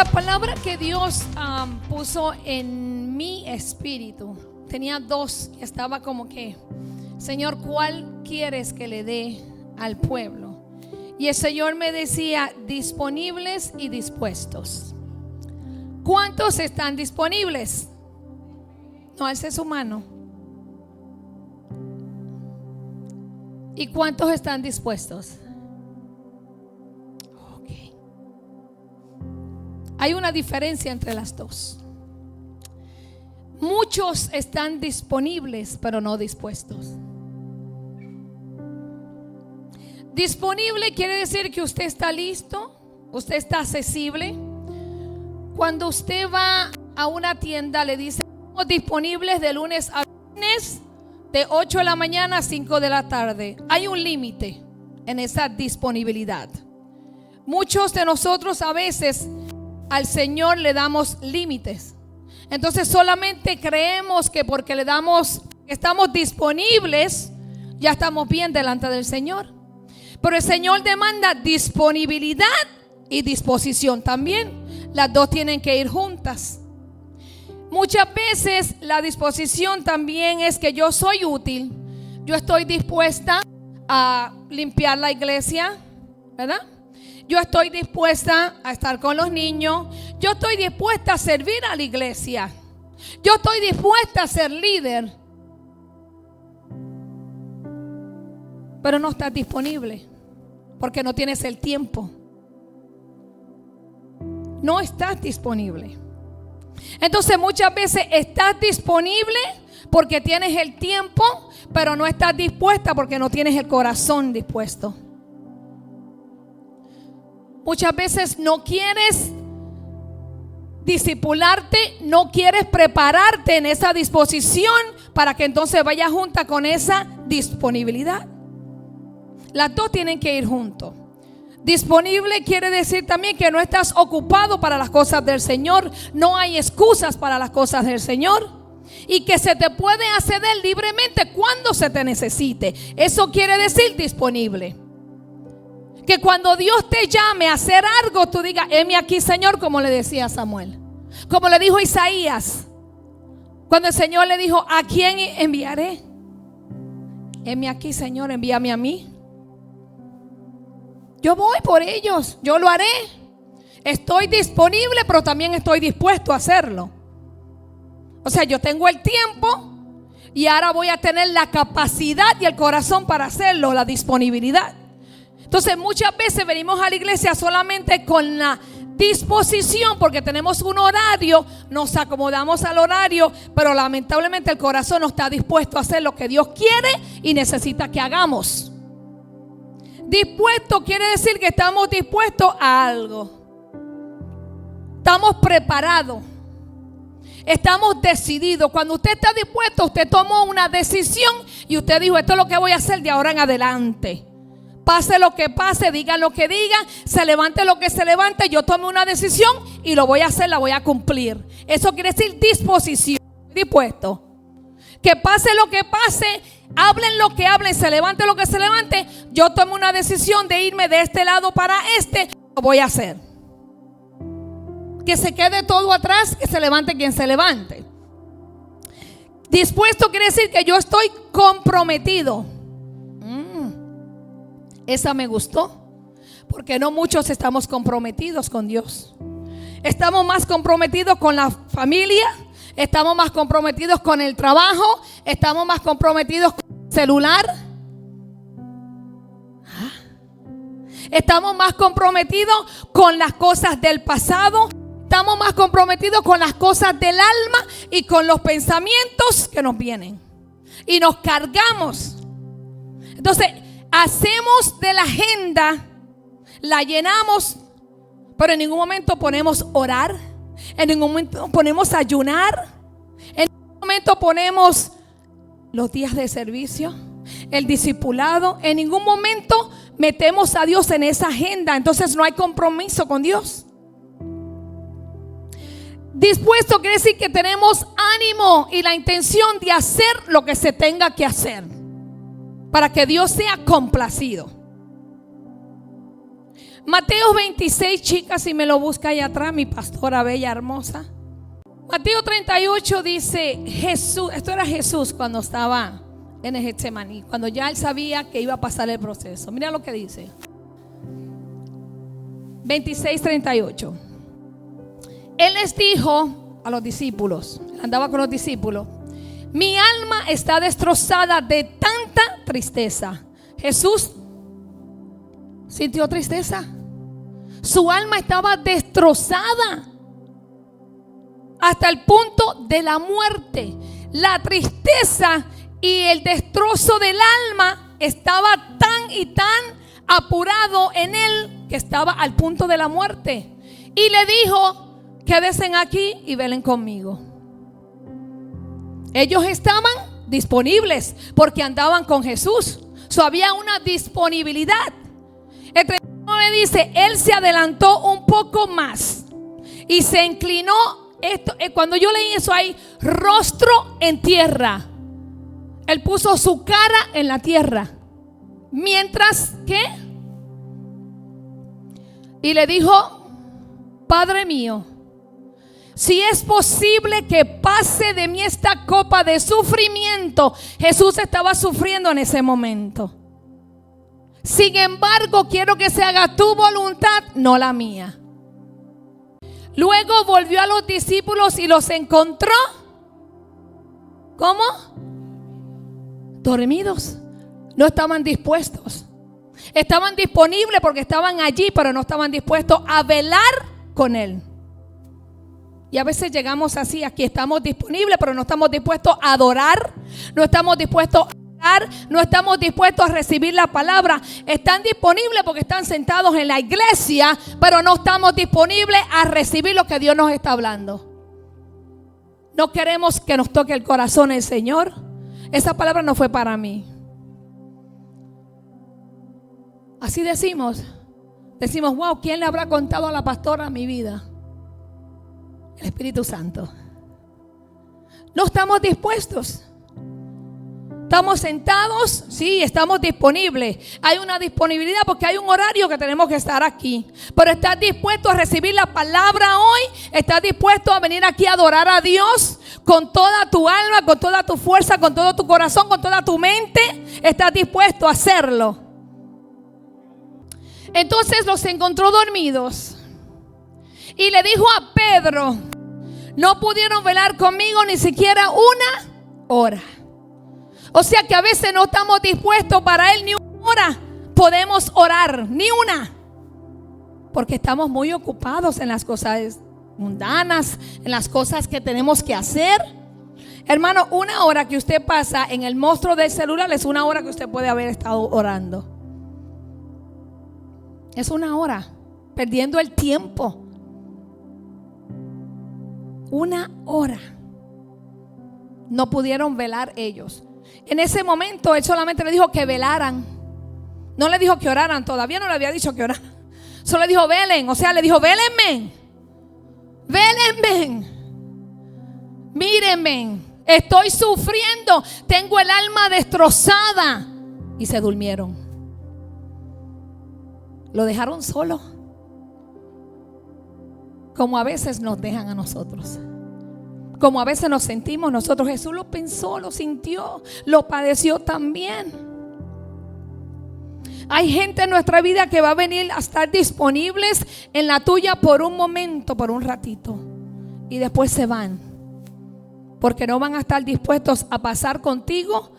La palabra que Dios puso en mi espíritu, tenía dos, estaba como que, Señor, ¿cuál quieres que le dé al pueblo? Y el Señor me decía, disponibles y dispuestos. ¿Cuántos están disponibles? No alce su mano. ¿Y cuántos están dispuestos? Okay. Hay una diferencia entre las dos. Muchos están disponibles, pero no dispuestos. Disponible quiere decir que usted está listo, usted está accesible. Cuando usted va a una tienda, le dice, estamos disponibles de lunes a viernes, de 8 de la mañana a 5 de la tarde. Hay un límite en esa disponibilidad. Muchos de nosotros a veces al Señor le damos límites. Entonces solamente creemos que porque le damos, estamos disponibles, ya estamos bien delante del Señor. Pero el Señor demanda disponibilidad y disposición también. Las dos tienen que ir juntas. Muchas veces la disposición también es que yo soy útil. Yo estoy dispuesta a limpiar la iglesia, ¿verdad? Yo estoy dispuesta a estar con los niños. Yo estoy dispuesta a servir a la iglesia. Yo estoy dispuesta a ser líder. Pero no estás disponible porque no tienes el tiempo. No estás disponible. Entonces muchas veces estás disponible porque tienes el tiempo, pero no estás dispuesta porque no tienes el corazón dispuesto. Muchas veces no quieres discipularte, no quieres prepararte en esa disposición para que entonces vaya junta con esa disponibilidad. Las dos tienen que ir juntos. Disponible quiere decir también que no estás ocupado para las cosas del Señor. No hay excusas para las cosas del Señor. Y que se te puede acceder libremente cuando se te necesite. Eso quiere decir disponible. Que cuando Dios te llame a hacer algo, tú digas, heme aquí, Señor, como le decía Samuel. Como le dijo Isaías. Cuando el Señor le dijo, ¿a quién enviaré? Heme aquí, Señor, envíame a mí. Yo voy por ellos, yo lo haré. Estoy disponible, pero también estoy dispuesto a hacerlo. O sea, yo tengo el tiempo y ahora voy a tener la capacidad y el corazón para hacerlo, la disponibilidad. Entonces muchas veces venimos a la iglesia solamente con la disposición porque tenemos un horario, nos acomodamos al horario, pero lamentablemente el corazón no está dispuesto a hacer lo que Dios quiere y necesita que hagamos. Dispuesto quiere decir que estamos dispuestos a algo. Estamos preparados. Estamos decididos. Cuando usted está dispuesto, usted tomó una decisión y usted dijo, esto es lo que voy a hacer de ahora en adelante. Pase lo que pase, diga lo que diga, se levante lo que se levante, yo tomé una decisión y lo voy a hacer, la voy a cumplir. Eso quiere decir disposición. Dispuesto. Que pase lo que pase, hablen lo que hablen, se levante lo que se levante, yo tomo una decisión de irme de este lado para este, lo voy a hacer. Que se quede todo atrás, que se levante quien se levante. Dispuesto quiere decir que yo estoy comprometido. Esa me gustó, porque no muchos estamos comprometidos con Dios. Estamos más comprometidos con la familia. Estamos más comprometidos con el trabajo. Estamos más comprometidos con el celular. Estamos más comprometidos con las cosas del pasado. Estamos más comprometidos con las cosas del alma y con los pensamientos que nos vienen. Y nos cargamos. Entonces, hacemos de la agenda, la llenamos, pero en ningún momento ponemos orar. En ningún momento ponemos ayunar. En ningún momento ponemos los días de servicio, el discipulado. En ningún momento metemos a Dios en esa agenda. Entonces no hay compromiso con Dios. Dispuesto quiere decir que tenemos ánimo y la intención de hacer lo que se tenga que hacer para que Dios sea complacido. Mateo 26, chicas, si me lo busca ahí atrás, mi pastora bella, hermosa. Mateo 38 dice, Jesús, esto era Jesús cuando estaba en el Getsemaní, cuando ya él sabía que iba a pasar el proceso. Mira lo que dice. 26:38. Él les dijo a los discípulos, andaba con los discípulos: mi alma está destrozada de tanta tristeza. Jesús sintió tristeza. Su alma estaba destrozada hasta el punto de la muerte. La tristeza y el destrozo del alma estaba tan y tan apurado en él que estaba al punto de la muerte. Y le dijo: quédense aquí y velen conmigo. Ellos estaban disponibles porque andaban con Jesús. Había una disponibilidad. El 39 dice: él se adelantó un poco más y se inclinó. Cuando yo leí eso, hay rostro en tierra. Él puso su cara en la tierra. Mientras que, y le dijo: Padre mío, si es posible que pase de mí esta copa de sufrimiento. Jesús estaba sufriendo en ese momento. Sin embargo, quiero que se haga tu voluntad, no la mía. Luego volvió a los discípulos y los encontró, ¿cómo? Dormidos. No estaban dispuestos. Estaban disponibles porque estaban allí, pero no estaban dispuestos a velar con él. Y a veces llegamos así, aquí estamos disponibles, pero no estamos dispuestos a adorar, no estamos dispuestos a orar, no estamos dispuestos a recibir la palabra. Están disponibles porque están sentados en la iglesia, pero no estamos disponibles a recibir lo que Dios nos está hablando. No queremos que nos toque el corazón el Señor. Esa palabra no fue para mí. Así decimos, wow, ¿quién le habrá contado a la pastora mi vida? El Espíritu Santo. No estamos dispuestos. Estamos sentados, sí, estamos disponibles. Hay una disponibilidad porque hay un horario que tenemos que estar aquí. Pero ¿estás dispuesto a recibir la palabra hoy? ¿Estás dispuesto a venir aquí a adorar a Dios con toda tu alma, con toda tu fuerza, con todo tu corazón, con toda tu mente? ¿Estás dispuesto a hacerlo? Entonces los encontró dormidos y le dijo a Pedro: no pudieron velar conmigo ni siquiera una hora. O sea que a veces no estamos dispuestos para él ni una hora. Podemos orar, ni una, porque estamos muy ocupados en las cosas mundanas, en las cosas que tenemos que hacer. Hermano, una hora que usted pasa en el monstruo del celular es una hora que usted puede haber estado orando. Es una hora perdiendo el tiempo. Una hora. No pudieron velar ellos. En ese momento él solamente le dijo que velaran. No le dijo que oraran. Todavía no le había dicho que oraran. Solo le dijo velen. O sea, le dijo vélenme. Vélenme. Mírenme. Estoy sufriendo. Tengo el alma destrozada. Y se durmieron. Lo dejaron solo. Como a veces nos dejan a nosotros. Como a veces nos sentimos nosotros. Jesús lo pensó, lo sintió, lo padeció también. Hay gente en nuestra vida que va a venir a estar disponibles en la tuya por un momento, por un ratito, y después se van, porque no van a estar dispuestos a pasar contigo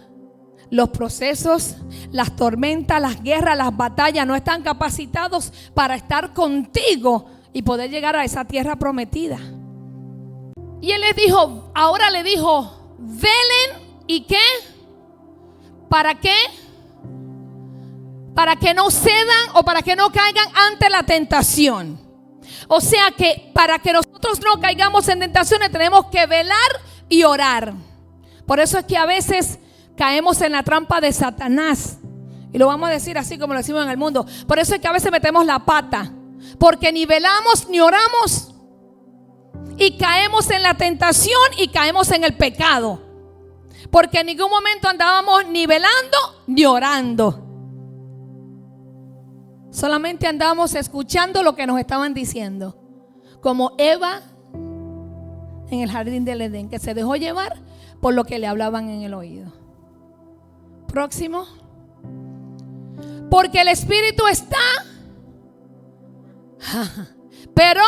los procesos, las tormentas, las guerras, las batallas. No están capacitados para estar contigo y poder llegar a esa tierra prometida. Y él les dijo, ahora le dijo, velen. ¿Y qué? ¿Para qué? Para que no cedan o para que no caigan ante la tentación. O sea que para que nosotros no caigamos en tentaciones tenemos que velar y orar. Por eso es que a veces caemos en la trampa de Satanás. Y lo vamos a decir así como lo decimos en el mundo. Por eso es que a veces metemos la pata, porque ni velamos ni oramos. Y caemos en la tentación y caemos en el pecado, porque en ningún momento andábamos ni velando ni orando. Solamente andábamos escuchando lo que nos estaban diciendo. Como Eva en el jardín del Edén, que se dejó llevar por lo que le hablaban en el oído. Próximo. Porque el espíritu está, pero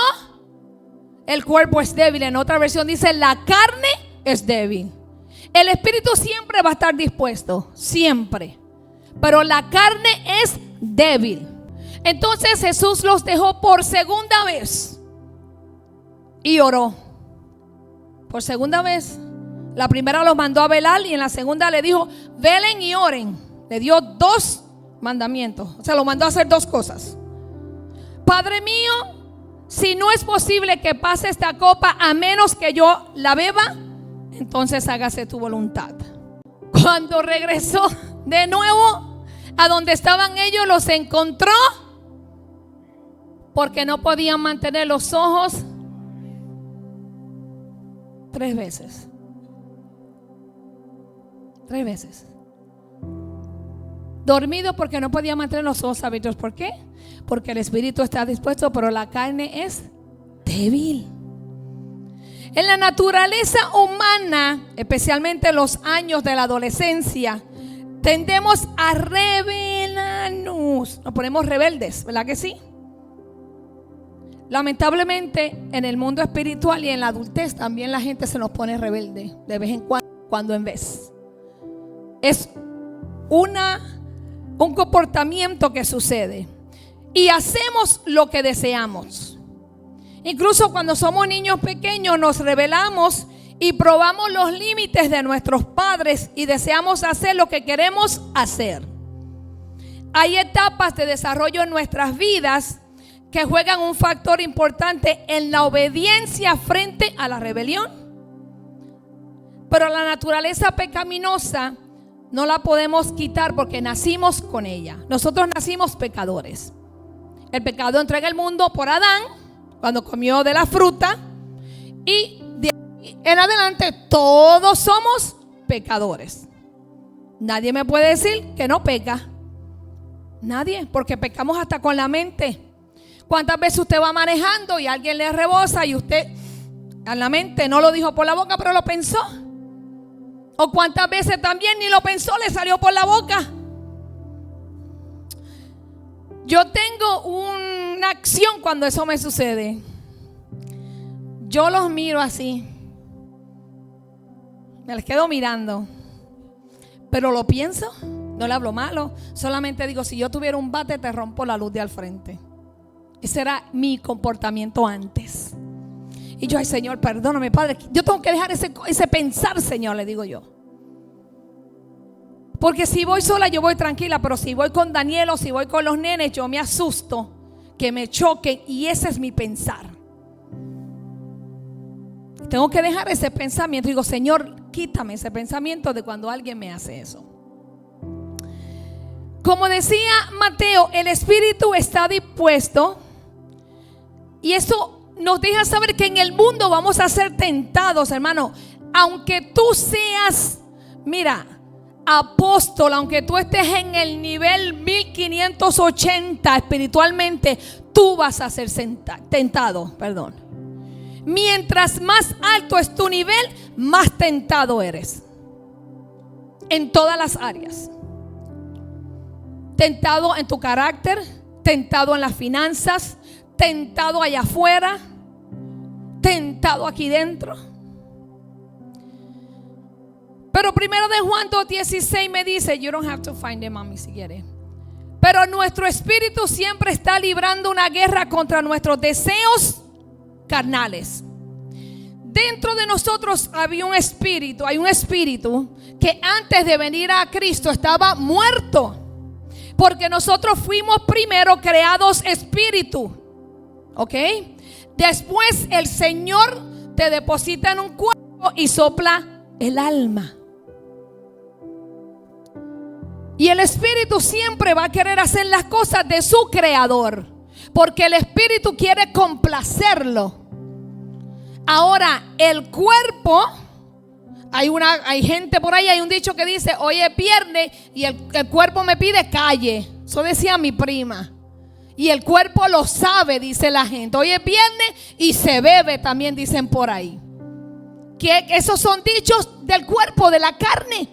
el cuerpo es débil. En otra versión dice: la carne es débil. El espíritu siempre va a estar dispuesto, siempre, pero la carne es débil. Entonces Jesús los dejó por segunda vez y oró. Por segunda vez. La primera los mandó a velar y en la segunda le dijo: velen y oren. Le dio 2 mandamientos. O sea, lo mandó a hacer 2 cosas. Padre mío, si no es posible que pase esta copa a menos que yo la beba, entonces hágase tu voluntad. Cuando regresó de nuevo a donde estaban ellos, los encontró porque no podían mantener los ojos 3 veces. 3 veces. Dormido porque no podía mantener los ojos abiertos. ¿Por qué? Porque el espíritu está dispuesto, pero la carne es débil. En la naturaleza humana, especialmente en los años de la adolescencia, tendemos a rebelarnos. Nos ponemos rebeldes, ¿verdad que sí? Lamentablemente, en el mundo espiritual y en la adultez también la gente se nos pone rebelde de vez en cuando en vez. Es un comportamiento que sucede y hacemos lo que deseamos. Incluso cuando somos niños pequeños nos rebelamos y probamos los límites de nuestros padres y deseamos hacer lo que queremos hacer. Hay etapas de desarrollo en nuestras vidas que juegan un factor importante en la obediencia frente a la rebelión. Pero la naturaleza pecaminosa no la podemos quitar porque nacimos con ella. Nosotros nacimos pecadores. El pecado entró en el mundo por Adán cuando comió de la fruta, y de ahí en adelante todos somos pecadores. Nadie me puede decir que no peca. Nadie, porque pecamos hasta con la mente. ¿Cuántas veces usted va manejando y alguien le rebosa y usted en la mente no lo dijo por la boca, pero lo pensó? ¿O cuántas veces también ni lo pensó, le salió por la boca? Yo tengo una acción cuando eso me sucede. Yo los miro así, me les quedo mirando, pero lo pienso, no le hablo malo. Solamente digo: si yo tuviera un bate te rompo la luz de al frente. Ese era mi comportamiento antes. Y yo: ay, Señor, perdóname, Padre, yo tengo que dejar ese pensar, Señor, le digo yo. Porque si voy sola yo voy tranquila, pero si voy con Daniel o si voy con los nenes, yo me asusto que me choquen, y ese es mi pensar. Tengo que dejar ese pensamiento. Digo: Señor, quítame ese pensamiento de cuando alguien me hace eso. Como decía Mateo, el espíritu está dispuesto, y eso nos deja saber que en el mundo vamos a ser tentados, hermano. Aunque tú seas, mira, apóstol, aunque tú estés en el nivel 1580 espiritualmente, tú vas a ser tentado, Mientras más alto es tu nivel, más tentado eres. En todas las áreas. Tentado en tu carácter, tentado en las finanzas, tentado allá afuera, tentado aquí dentro. Pero primero de Juan 2:16 me dice, you don't have to find it, mami, si quieres. Pero nuestro espíritu siempre está librando una guerra contra nuestros deseos carnales. Dentro de nosotros hay un espíritu que antes de venir a Cristo estaba muerto. Porque nosotros fuimos primero creados espíritu. ¿Ok? Después el Señor te deposita en un cuerpo y sopla el alma. Y el espíritu siempre va a querer hacer las cosas de su creador, porque el espíritu quiere complacerlo. Ahora, el cuerpo, hay gente por ahí, hay un dicho que dice: hoy es viernes y el cuerpo me pide calle. Eso decía mi prima. Y el cuerpo lo sabe, dice la gente. Hoy es viernes y se bebe también, dicen por ahí. Que esos son dichos del cuerpo, de la carne.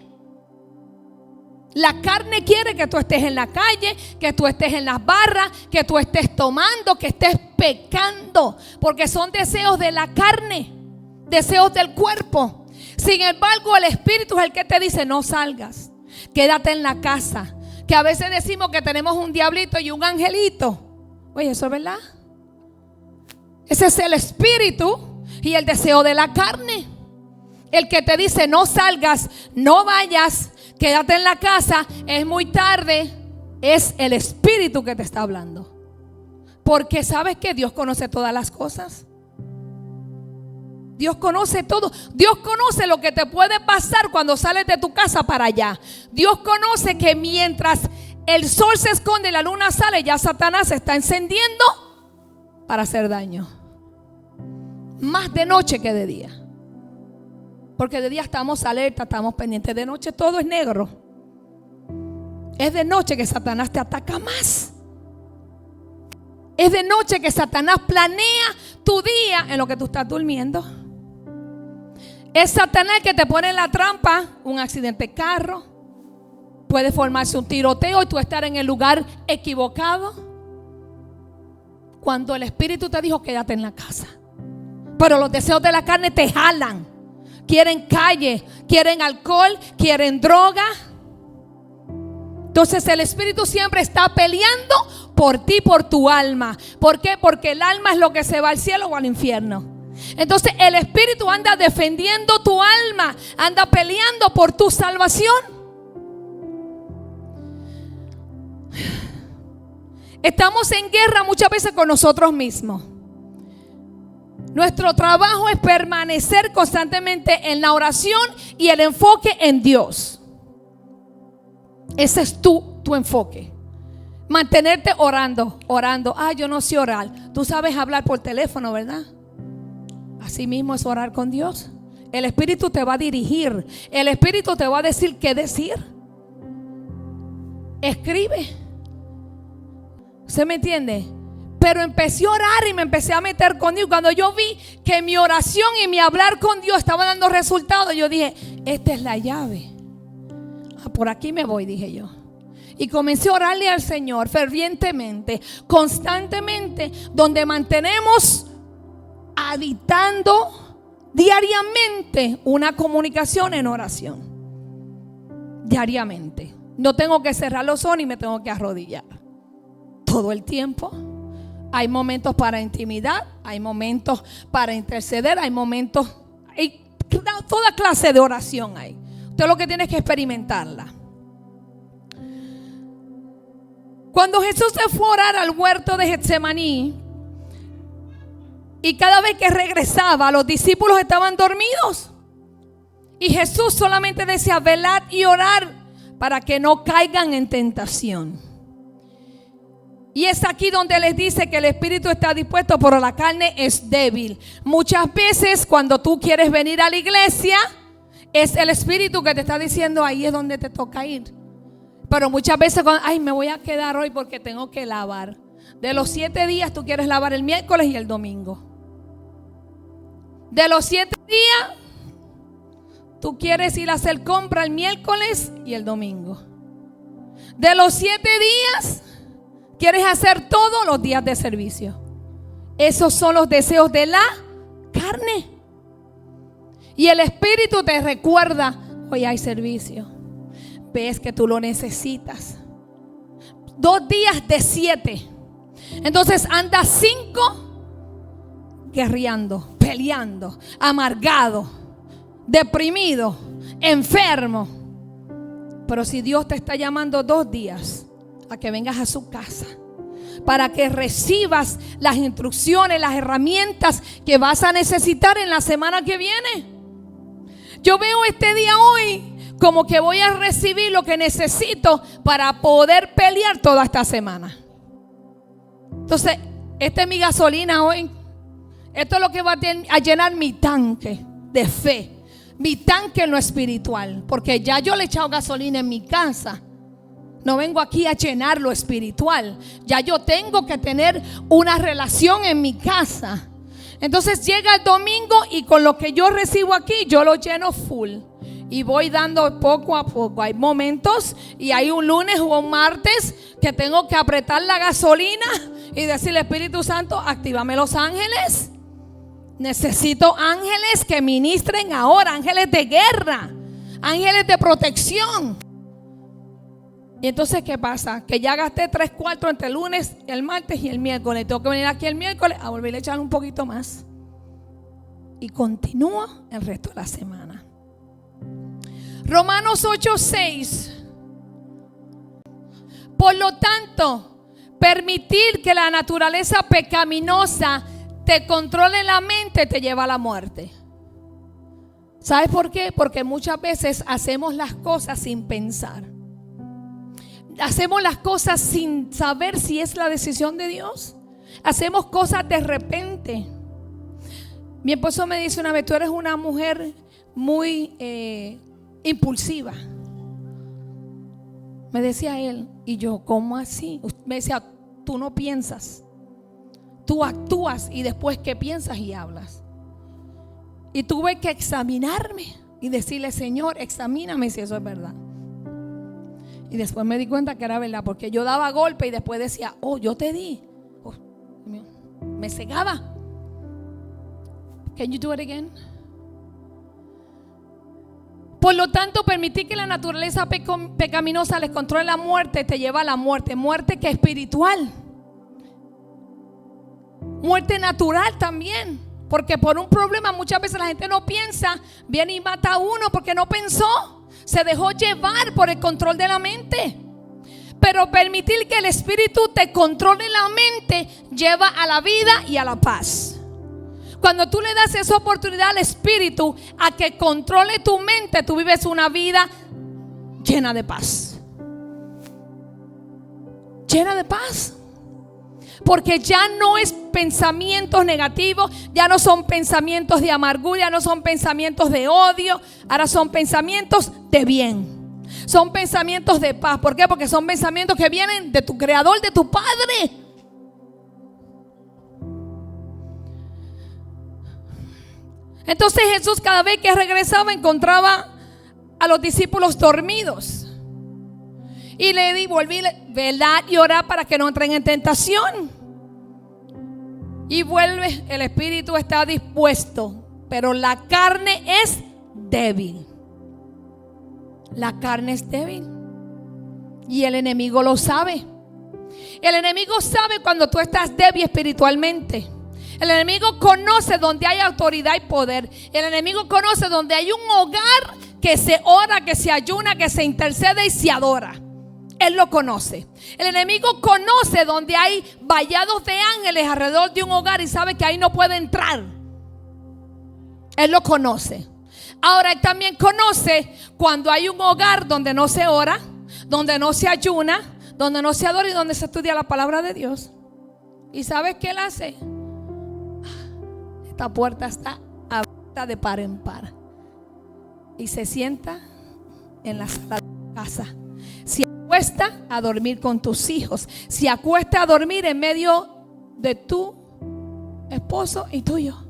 La carne quiere que tú estés en la calle, que tú estés en las barras, que tú estés tomando, que estés pecando, porque son deseos de la carne, deseos del cuerpo. Sin embargo, el Espíritu es el que te dice: no salgas, quédate en la casa. Que a veces decimos que tenemos un diablito y un angelito. Oye, ¿eso es verdad? Ese es el espíritu y el deseo de la carne. El que te dice: no salgas, no vayas, quédate en la casa, es muy tarde. Es el espíritu que te está hablando. Porque sabes que Dios conoce todas las cosas. Dios conoce todo. Dios conoce lo que te puede pasar cuando sales de tu casa para allá. Dios conoce que mientras el sol se esconde y la luna sale, ya Satanás se está encendiendo para hacer daño. Más de noche que de día. Porque de día estamos alerta, estamos pendientes. De noche todo es negro. Es de noche que Satanás te ataca más. Es de noche que Satanás planea tu día en lo que tú estás durmiendo. Es Satanás el que te pone en la trampa. Un accidente de carro. Puede formarse un tiroteo y tú estar en el lugar equivocado. Cuando el Espíritu te dijo: quédate en la casa. Pero los deseos de la carne te jalan. Quieren calle, quieren alcohol, quieren droga. Entonces el Espíritu siempre está peleando por ti, por tu alma. ¿Por qué? Porque el alma es lo que se va al cielo o al infierno. Entonces el Espíritu anda defendiendo tu alma, anda peleando por tu salvación. Estamos en guerra muchas veces con nosotros mismos. Nuestro trabajo es permanecer constantemente en la oración y el enfoque en Dios. Ese es tu enfoque. Mantenerte orando. Yo no sé orar. Tú sabes hablar por teléfono, ¿verdad? Así mismo es orar con Dios. El Espíritu te va a dirigir. El Espíritu te va a decir qué decir. Escribe. ¿Se me entiende? Pero empecé a orar y me empecé a meter con Dios. Cuando yo vi que mi oración y mi hablar con Dios estaba dando resultados, yo dije: esta es la llave. Por aquí me voy, dije yo. Y comencé a orarle al Señor fervientemente, constantemente, donde mantenemos habitando diariamente una comunicación en oración. Diariamente. No tengo que cerrar los ojos ni me tengo que arrodillar. Todo el tiempo. Hay momentos para intimidad, hay momentos para interceder, hay momentos, hay toda clase de oración hay. Usted lo que tiene es que experimentarla. Cuando Jesús se fue a orar al huerto de Getsemaní, y cada vez que regresaba, los discípulos estaban dormidos. Y Jesús solamente decía: velad y orar para que no caigan en tentación. Y es aquí donde les dice que el espíritu está dispuesto, pero la carne es débil. Muchas veces cuando tú quieres venir a la iglesia, es el espíritu que te está diciendo: ahí es donde te toca ir. Pero muchas veces me voy a quedar hoy porque tengo que lavar. De los 7 días tú quieres lavar el miércoles y el domingo. De los 7 días tú quieres ir a hacer compra el miércoles y el domingo. De los 7 días quieres hacer todos los días de servicio. Esos son los deseos de la carne. Y el Espíritu te recuerda: hoy hay servicio. Ves que tú lo necesitas. 2 días de 7. Entonces anda 5 guerreando, peleando, amargado, deprimido, enfermo. Pero si Dios te está llamando 2 días a que vengas a su casa, para que recibas las instrucciones, las herramientas que vas a necesitar en la semana que viene. Yo veo este día hoy como que voy a recibir lo que necesito para poder pelear toda esta semana. Entonces, esta es mi gasolina hoy. Esto es lo que va a llenar mi tanque de fe, mi tanque en lo espiritual, porque ya yo le he echado gasolina en mi casa. No vengo aquí a llenar lo espiritual. Ya yo tengo que tener una relación en mi casa. Entonces llega el domingo y con lo que yo recibo aquí, yo lo lleno full. Y voy dando poco a poco. Hay momentos y hay un lunes o un martes que tengo que apretar la gasolina y decirle: Espíritu Santo, actívame los ángeles. Necesito ángeles que ministren ahora, ángeles de guerra, ángeles de protección. Y entonces, ¿qué pasa? Que ya gasté 3/4 entre el lunes, el martes y el miércoles. Tengo que venir aquí el miércoles a volver a echar un poquito más. Y continúo el resto de la semana. Romanos 8:6. Por lo tanto, permitir que la naturaleza pecaminosa te controle la mente te lleva a la muerte. ¿Sabes por qué? Porque muchas veces hacemos las cosas sin pensar. Hacemos las cosas sin saber si es la decisión de Dios. Hacemos cosas de repente. Mi esposo me dice una vez: tú eres una mujer muy impulsiva. Me decía él. Y yo: ¿cómo así? Me decía: tú no piensas, tú actúas y después que piensas y hablas. Y tuve que examinarme y decirle: Señor, examíname si eso es verdad. Y después me di cuenta que era verdad, porque yo daba golpe y después decía: oh, yo te di. Oh, me cegaba. Can you do it again? Por lo tanto, permitir que la naturaleza pecaminosa les controle la muerte te lleva a la muerte. Muerte que es espiritual. Muerte natural también. Porque por un problema muchas veces la gente no piensa, viene y mata a uno porque no pensó. Se dejó llevar por el control de la mente. Pero permitir que el Espíritu te controle la mente lleva a la vida y a la paz. Cuando tú le das esa oportunidad al Espíritu a que controle tu mente, tú vives una vida llena de paz. Llena de paz. Porque ya no es pensamientos negativos, ya no son pensamientos de amargura, ya no son pensamientos de odio, ahora son pensamientos de bien. Son pensamientos de paz. ¿Por qué? Porque son pensamientos que vienen de tu Creador, de tu Padre. Entonces Jesús, cada vez que regresaba, encontraba a los discípulos dormidos. Y le di, volví a velar y orar para que no entren en tentación. Y vuelve, el espíritu está dispuesto, pero la carne es débil. La carne es débil. Y el enemigo lo sabe. El enemigo sabe cuando tú estás débil espiritualmente. El enemigo conoce donde hay autoridad y poder. El enemigo conoce donde hay un hogar que se ora, que se ayuna, que se intercede y se adora. Él lo conoce. El enemigo conoce donde hay vallados de ángeles alrededor de un hogar y sabe que ahí no puede entrar. Él lo conoce. Ahora él también conoce cuando hay un hogar donde no se ora, donde no se ayuna, donde no se adora y donde se estudia la palabra de Dios. ¿Y sabes qué él hace? Esta puerta está abierta de par en par. Y se sienta en la sala de casa. Se acuesta a dormir con tus hijos. Se acuesta a dormir en medio de tu esposo y tuyo.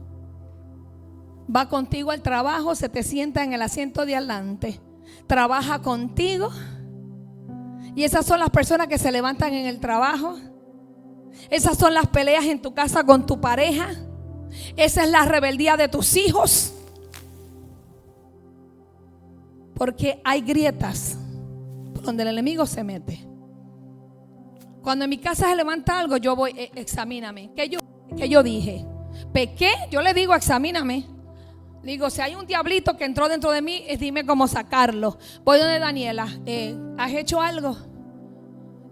Va contigo al trabajo, se te sienta en el asiento de adelante. Trabaja contigo. Y esas son las personas que se levantan en el trabajo. Esas son las peleas en tu casa con tu pareja. Esa es la rebeldía de tus hijos. Porque hay grietas donde el enemigo se mete. Cuando en mi casa se levanta algo, yo voy, examíname. ¿Qué yo dije? ¿Pequé? Yo le digo, examíname. Digo, si hay un diablito que entró dentro de mí, dime cómo sacarlo. Voy donde Daniela. ¿Has hecho algo?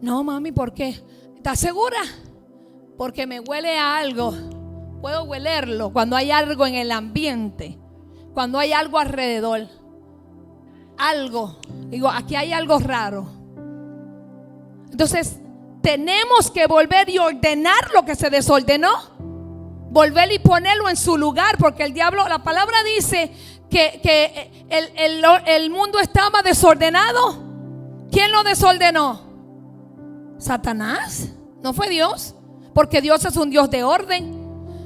No, mami, ¿por qué? ¿Estás segura? Porque me huele a algo. Puedo huelerlo cuando hay algo en el ambiente, cuando hay algo alrededor. Algo. Digo, aquí hay algo raro. Entonces, tenemos que volver y ordenar lo que se desordenó. Volver y ponerlo en su lugar, porque el diablo, la palabra dice que el mundo estaba desordenado. ¿Quién lo desordenó? Satanás, no fue Dios, porque Dios es un Dios de orden.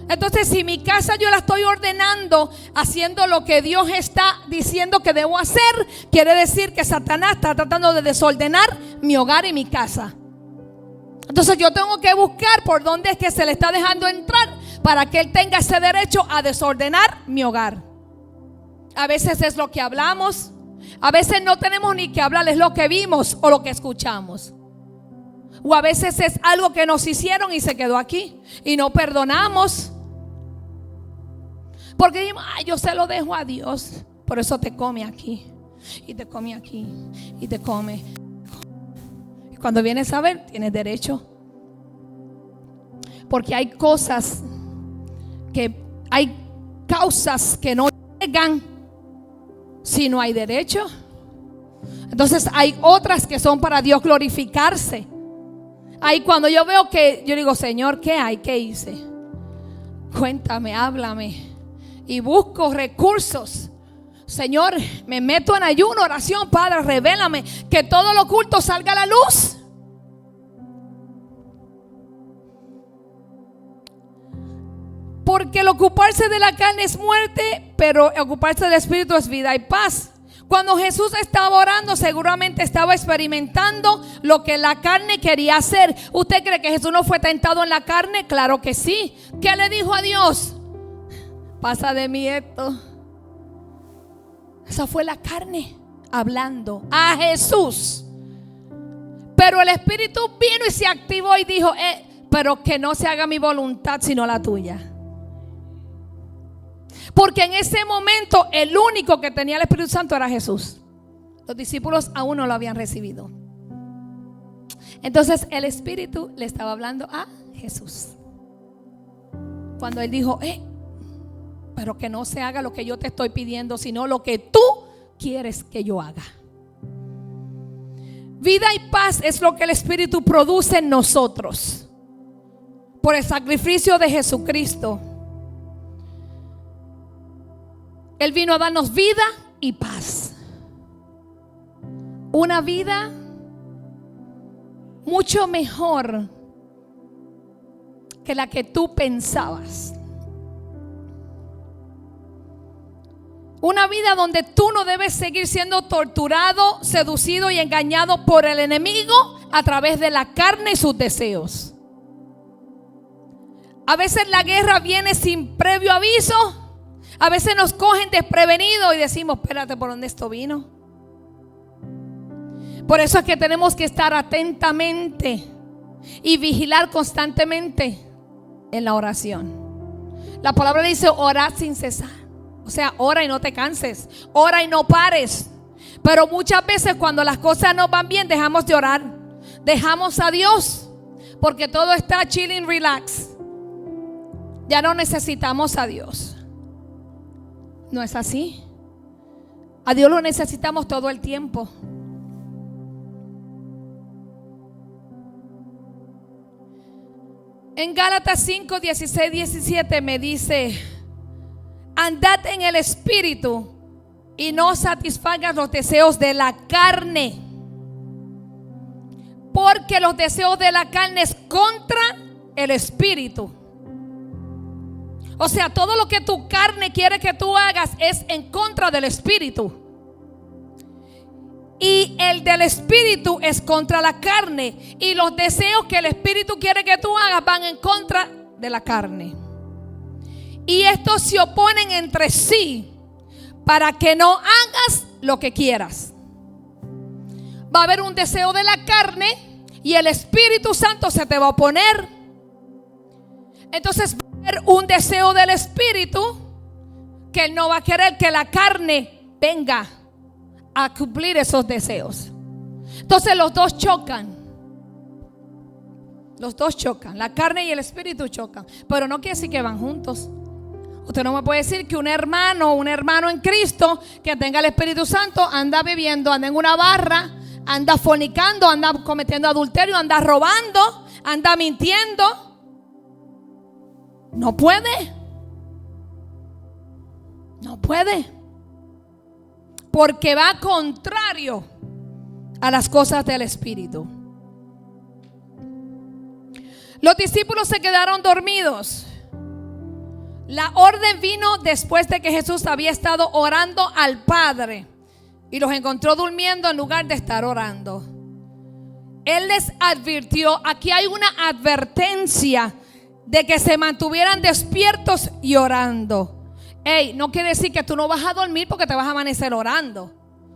Entonces, si mi casa yo la estoy ordenando, haciendo lo que Dios está diciendo que debo hacer, quiere decir que Satanás está tratando de desordenar mi hogar y mi casa. Entonces yo tengo que buscar por dónde es que se le está dejando entrar para que él tenga ese derecho a desordenar mi hogar. A veces es lo que hablamos, a veces no tenemos ni que hablar, es lo que vimos o lo que escuchamos. O a veces es algo que nos hicieron y se quedó aquí y no perdonamos. Porque dijimos, ay, yo se lo dejo a Dios. Por eso te come aquí y te come aquí y te come. Y cuando vienes a ver, tienes derecho. Porque hay cosas hay causas que no llegan si no hay derecho. Entonces hay otras que son para Dios glorificarse. Ahí cuando yo veo que yo digo, Señor, ¿qué hay? ¿Qué hice? Cuéntame, háblame. Y busco recursos. Señor, me meto en ayuno, oración. Padre, revélame que todo lo oculto salga a la luz. Porque el ocuparse de la carne es muerte, pero ocuparse del espíritu es vida y paz. Cuando Jesús estaba orando, seguramente estaba experimentando lo que la carne quería hacer. ¿Usted cree que Jesús no fue tentado en la carne? Claro que sí. ¿Qué le dijo a Dios? Pasa de mí esto. Esa fue la carne hablando a Jesús. Pero el espíritu vino y se activó y dijo, pero que no se haga mi voluntad sino la tuya. Porque en ese momento el único que tenía el Espíritu Santo era Jesús. Los discípulos aún no lo habían recibido. Entonces el Espíritu le estaba hablando a Jesús. Cuando él dijo, pero que no se haga lo que yo te estoy pidiendo, sino lo que tú quieres que yo haga. Vida y paz es lo que el Espíritu produce en nosotros por el sacrificio de Jesucristo. Él vino a darnos vida y paz. Una vida mucho mejor que la que tú pensabas. Una vida donde tú no debes seguir siendo torturado, seducido y engañado por el enemigo a través de la carne y sus deseos. A veces la guerra viene sin previo aviso. A veces nos cogen desprevenidos y decimos, espérate, ¿por dónde esto vino? Por eso es que tenemos que estar atentamente y vigilar constantemente en la oración. La palabra dice orar sin cesar. O sea, ora y no te canses, ora y no pares. Pero muchas veces cuando las cosas no van bien, dejamos de orar, dejamos a Dios, porque todo está chilling, relax. Ya no necesitamos a Dios. No es así. A Dios lo necesitamos todo el tiempo. En Gálatas 5, 16, 17 me dice: andad en el espíritu y no satisfagan los deseos de la carne, porque los deseos de la carne es contra el espíritu. O sea, todo lo que tu carne quiere que tú hagas es en contra del espíritu. Y el del espíritu es contra la carne. Y los deseos que el espíritu quiere que tú hagas van en contra de la carne. Y estos se oponen entre sí para que no hagas lo que quieras. Va a haber un deseo de la carne y el Espíritu Santo se te va a oponer. Entonces va a haber un deseo del Espíritu que Él no va a querer que la carne venga a cumplir esos deseos. Entonces los dos chocan. Los dos chocan. La carne y el Espíritu chocan. Pero no quiere decir que van juntos. Usted no me puede decir que un hermano en Cristo que tenga el Espíritu Santo anda bebiendo, anda en una barra, anda fornicando, anda cometiendo adulterio, anda robando, anda mintiendo. No puede. No puede. Porque va contrario a las cosas del Espíritu. Los discípulos se quedaron dormidos. La orden vino después de que Jesús había estado orando al Padre y los encontró durmiendo en lugar de estar orando. Él les advirtió, aquí hay una advertencia de que se mantuvieran despiertos y orando. No quiere decir que tú no vas a dormir porque te vas a amanecer orando,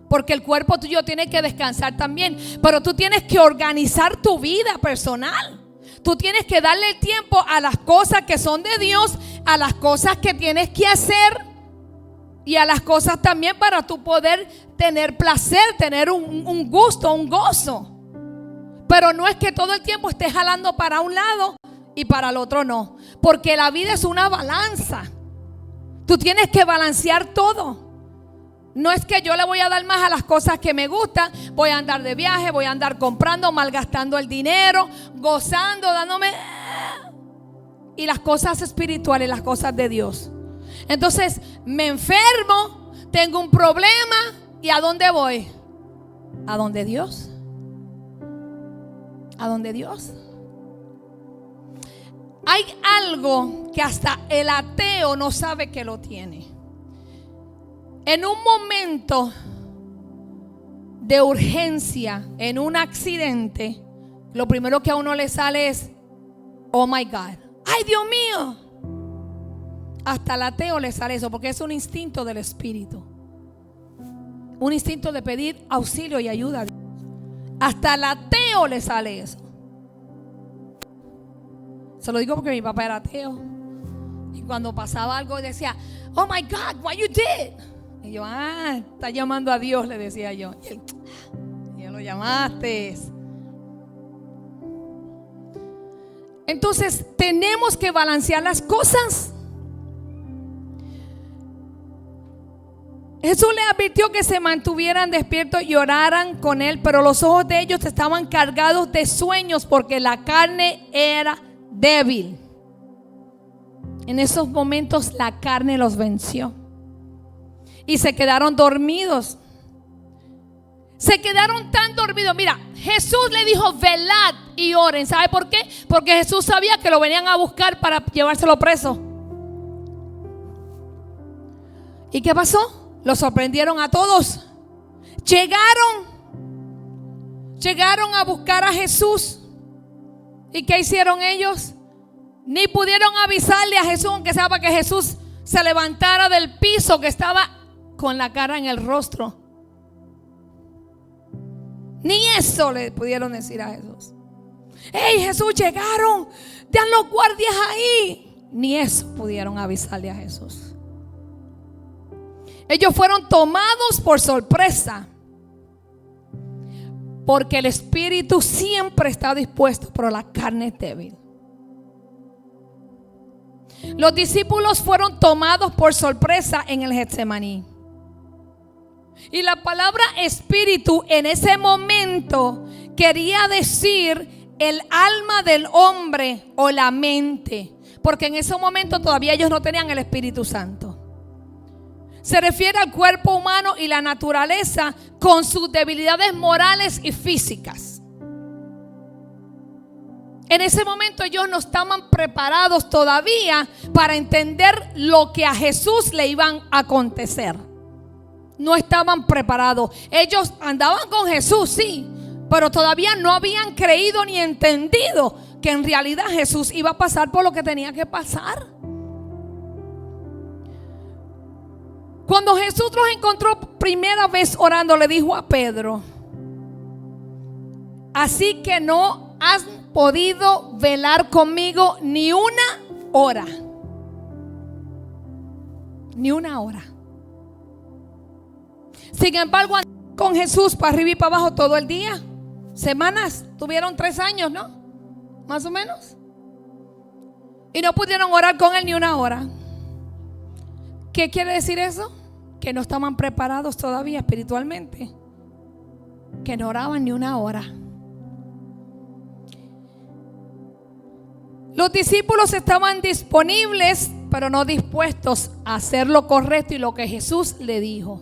porque el cuerpo tuyo tiene que descansar también, pero tú tienes que organizar tu vida personal. Tú tienes que darle el tiempo a las cosas que son de Dios, a las cosas que tienes que hacer y a las cosas también para tú poder tener placer, tener un gusto, un gozo. Pero no es que todo el tiempo estés jalando para un lado y para el otro no, porque la vida es una balanza. Tú tienes que balancear todo. No es que yo le voy a dar más a las cosas que me gustan. Voy a andar de viaje, voy a andar comprando, malgastando el dinero, gozando, dándome. Y las cosas espirituales, las cosas de Dios. Entonces me enfermo, tengo un problema. ¿Y a dónde voy? ¿A dónde Dios? ¿A dónde Dios? Hay algo que hasta el ateo no sabe que lo tiene. En un momento de urgencia, en un accidente, lo primero que a uno le sale es: oh my God, ay Dios mío. Hasta al ateo le sale eso, porque es un instinto del espíritu, un instinto de pedir auxilio y ayuda a Dios. Hasta al ateo le sale eso. Se lo digo porque mi papá era ateo, y cuando pasaba algo decía: oh my God, what you did. Y yo: está llamando a Dios, le decía yo. Y él: ya lo llamaste. Entonces tenemos que balancear las cosas. Jesús les advirtió que se mantuvieran despiertos y oraran con él, pero los ojos de ellos estaban cargados de sueños porque la carne era débil. En esos momentos la carne los venció y se quedaron dormidos. Se quedaron tan dormidos. Mira, Jesús le dijo: velad y oren. ¿Sabe por qué? Porque Jesús sabía que lo venían a buscar para llevárselo preso. ¿Y qué pasó? Lo sorprendieron a todos. Llegaron a buscar a Jesús. ¿Y qué hicieron ellos? Ni pudieron avisarle a Jesús, aunque sea para que Jesús se levantara del piso, que estaba con la cara en el rostro. Ni eso le pudieron decir a Jesús. ¡Hey, Jesús, llegaron! ¡Están los guardias ahí! Ni eso pudieron avisarle a Jesús. Ellos fueron tomados por sorpresa, porque el espíritu siempre está dispuesto, pero la carne es débil. Los discípulos fueron tomados por sorpresa en el Getsemaní. Y la palabra espíritu en ese momento quería decir el alma del hombre o la mente, porque en ese momento todavía ellos no tenían el Espíritu Santo. Se refiere al cuerpo humano y la naturaleza con sus debilidades morales y físicas. En ese momento ellos no estaban preparados todavía para entender lo que a Jesús le iban a acontecer. No estaban preparados. Ellos andaban con Jesús, sí, pero todavía no habían creído ni entendido que en realidad Jesús iba a pasar por lo que tenía que pasar. Cuando Jesús los encontró primera vez orando, le dijo a Pedro: así que no has podido velar conmigo ni una hora. Ni una hora. Sin embargo, andaron con Jesús para arriba y para abajo todo el día. Semanas, tuvieron 3 años, ¿no? Más o menos. Y no pudieron orar con él ni una hora. ¿Qué quiere decir eso? Que no estaban preparados todavía espiritualmente, que no oraban ni una hora. Los discípulos estaban disponibles, pero no dispuestos a hacer lo correcto y lo que Jesús le dijo.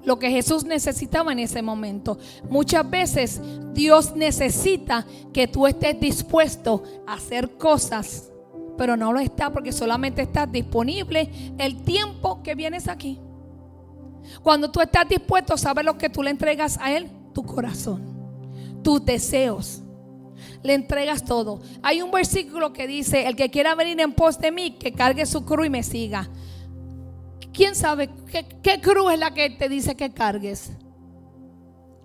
lo que Jesús necesitaba en ese momento. Muchas veces Dios necesita que tú estés dispuesto a hacer cosas, pero no lo estás porque solamente estás disponible el tiempo que vienes aquí. Cuando tú estás dispuesto, ¿sabes lo que tú le entregas a Él? Tu corazón, tus deseos. Le entregas todo. Hay un versículo que dice: el que quiera venir en pos de mí, que cargue su cruz y me siga. ¿Quién sabe qué cruz es la que te dice que cargues?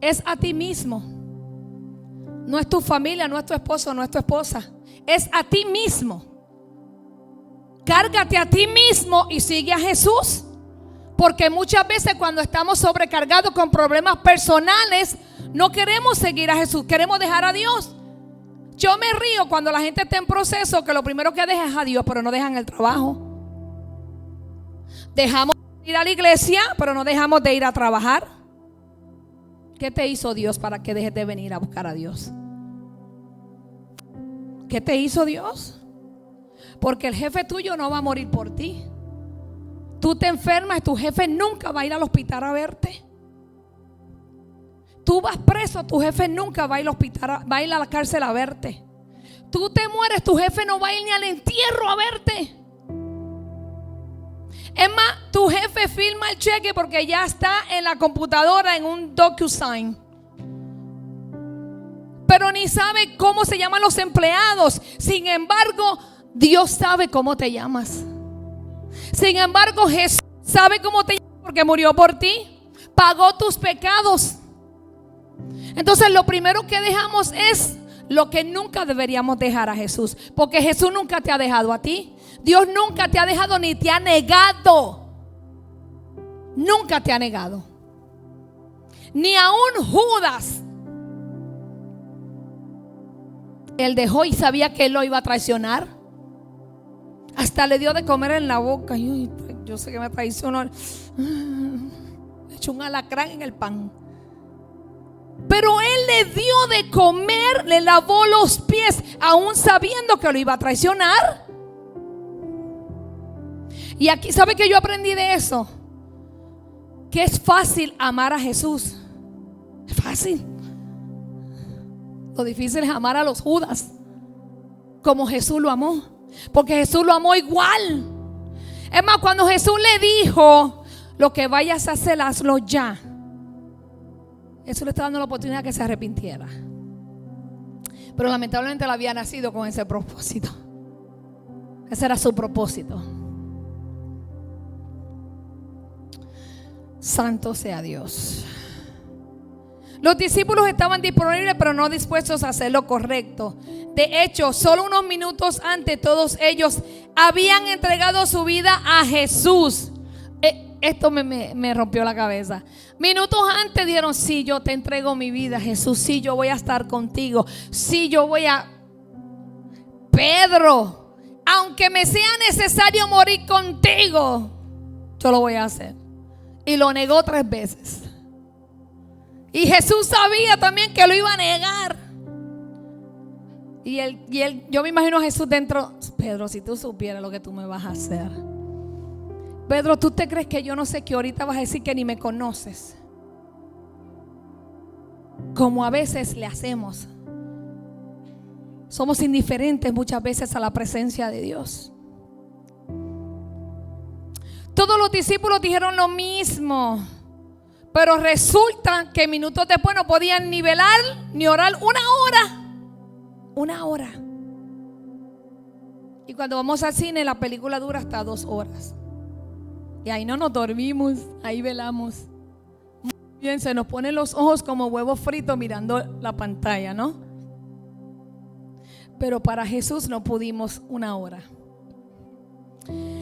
Es a ti mismo. No es tu familia, no es tu esposo, no es tu esposa. Es a ti mismo. Cárgate a ti mismo y sigue a Jesús. Porque muchas veces cuando estamos sobrecargados con problemas personales, no queremos seguir a Jesús, queremos dejar a Dios. Yo me río cuando la gente está en proceso, que lo primero que deja es a Dios, pero no dejan el trabajo. Dejamos de ir a la iglesia, pero no dejamos de ir a trabajar. ¿Qué te hizo Dios para que dejes de venir a buscar a Dios? ¿Qué te hizo Dios? Porque el jefe tuyo no va a morir por ti. Tú te enfermas y tu jefe nunca va a ir al hospital a verte. Tú vas preso, tu jefe nunca va a ir al hospital, va a ir a la cárcel a verte. Tú te mueres, tu jefe no va a ir ni al entierro a verte. Es más, tu jefe firma el cheque porque ya está en la computadora en un DocuSign, pero ni sabe cómo se llaman los empleados. Sin embargo, Dios sabe cómo te llamas. Sin embargo, Jesús sabe cómo te llamas porque murió por ti, pagó tus pecados. Entonces lo primero que dejamos es lo que nunca deberíamos dejar a Jesús, porque Jesús nunca te ha dejado a ti. Dios nunca te ha dejado ni te ha negado. Nunca te ha negado. Ni aún Judas. Él dejó y sabía que él lo iba a traicionar. Hasta le dio de comer en la boca. Yo sé que me traicionó. Le echó un alacrán en el pan. Pero él le dio de comer, le lavó los pies, aún sabiendo que lo iba a traicionar. Y aquí, ¿sabe que yo aprendí de eso? Que es fácil amar a Jesús. Es fácil. Lo difícil es amar a los Judas como Jesús lo amó. Porque Jesús lo amó igual. Es más, cuando Jesús le dijo: lo que vayas a hacer, hazlo ya, eso le está dando la oportunidad que se arrepintiera. Pero lamentablemente él había nacido con ese propósito. Ese era su propósito. Santo sea Dios. Los discípulos estaban disponibles, pero no dispuestos a hacer lo correcto. De hecho, solo unos minutos antes, todos ellos habían entregado su vida a Jesús. Esto me rompió la cabeza. Minutos antes dijeron: sí, yo te entrego mi vida, Jesús. Sí, yo voy a estar contigo. Sí, yo voy a... Pedro, aunque me sea necesario morir contigo, yo lo voy a hacer. Y lo negó 3 veces. Y Jesús sabía también que lo iba a negar. Y él, yo me imagino a Jesús dentro: Pedro, si tú supieras lo que tú me vas a hacer. Pedro, ¿tú te crees que yo no sé que ahorita vas a decir que ni me conoces? Como a veces le hacemos. Somos indiferentes muchas veces a la presencia de Dios. Todos los discípulos dijeron lo mismo, pero resulta que minutos después no podían ni velar ni orar 1 hora. 1 hora. Y cuando vamos al cine, la película dura hasta 2 horas. Y ahí no nos dormimos, ahí velamos. Muy bien, se nos ponen los ojos como huevos fritos mirando la pantalla, ¿no? Pero para Jesús no pudimos 1 hora.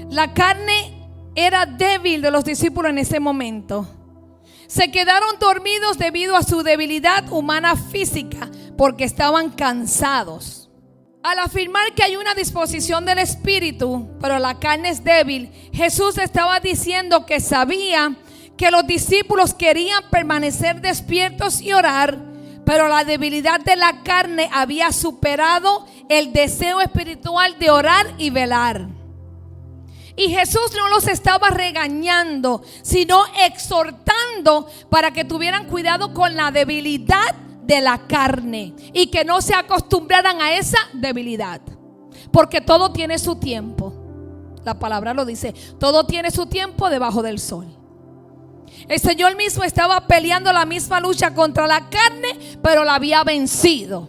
La carne era débil de los discípulos en ese momento. Se quedaron dormidos debido a su debilidad humana física, porque estaban cansados. Al afirmar que hay una disposición del espíritu, pero la carne es débil, Jesús estaba diciendo que sabía que los discípulos querían permanecer despiertos y orar, pero la debilidad de la carne había superado el deseo espiritual de orar y velar. Y Jesús no los estaba regañando, sino exhortando para que tuvieran cuidado con la debilidad de la carne y que no se acostumbraran a esa debilidad, porque todo tiene su tiempo. La palabra lo dice, todo tiene su tiempo debajo del sol. El Señor mismo estaba peleando la misma lucha contra la carne, pero la había vencido.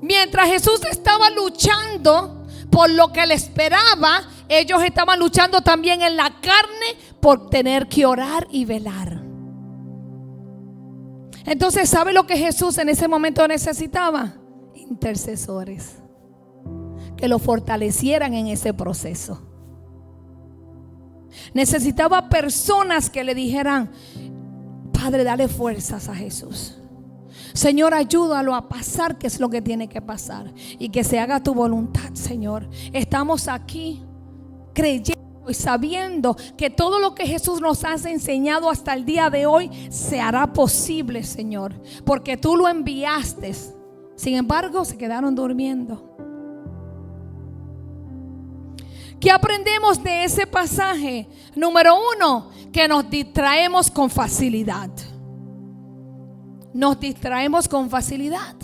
Mientras Jesús estaba luchando por lo que le esperaba, ellos estaban luchando también en la carne por tener que orar y velar. Entonces, ¿sabe lo que Jesús en ese momento necesitaba? Intercesores que lo fortalecieran en ese proceso. Necesitaba personas que le dijeran: Padre, dale fuerzas a Jesús. Señor, ayúdalo a pasar qué es lo que tiene que pasar y que se haga tu voluntad, Señor. Estamos aquí creyendo y sabiendo que todo lo que Jesús nos ha enseñado hasta el día de hoy se hará posible, Señor, porque tú lo enviaste. Sin embargo, se quedaron durmiendo. ¿Qué aprendemos de ese pasaje? Número 1, que nos distraemos con facilidad. Nos distraemos con facilidad.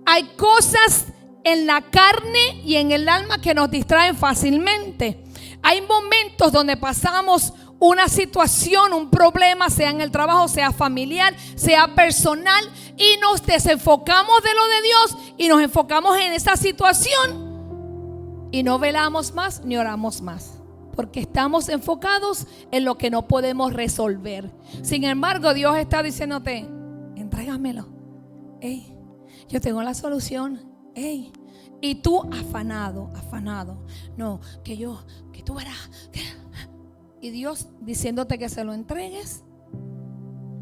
Hay cosas en la carne y en el alma que nos distraen fácilmente. Hay momentos donde pasamos una situación, un problema, sea en el trabajo, sea familiar, sea personal, y nos desenfocamos de lo de Dios y nos enfocamos en esa situación. Y no velamos más ni oramos más, porque estamos enfocados en lo que no podemos resolver. Sin embargo, Dios está diciéndote: entrégamelo. Yo tengo la solución. Y tú afanado. No, que tú verás. Y Dios diciéndote que se lo entregues,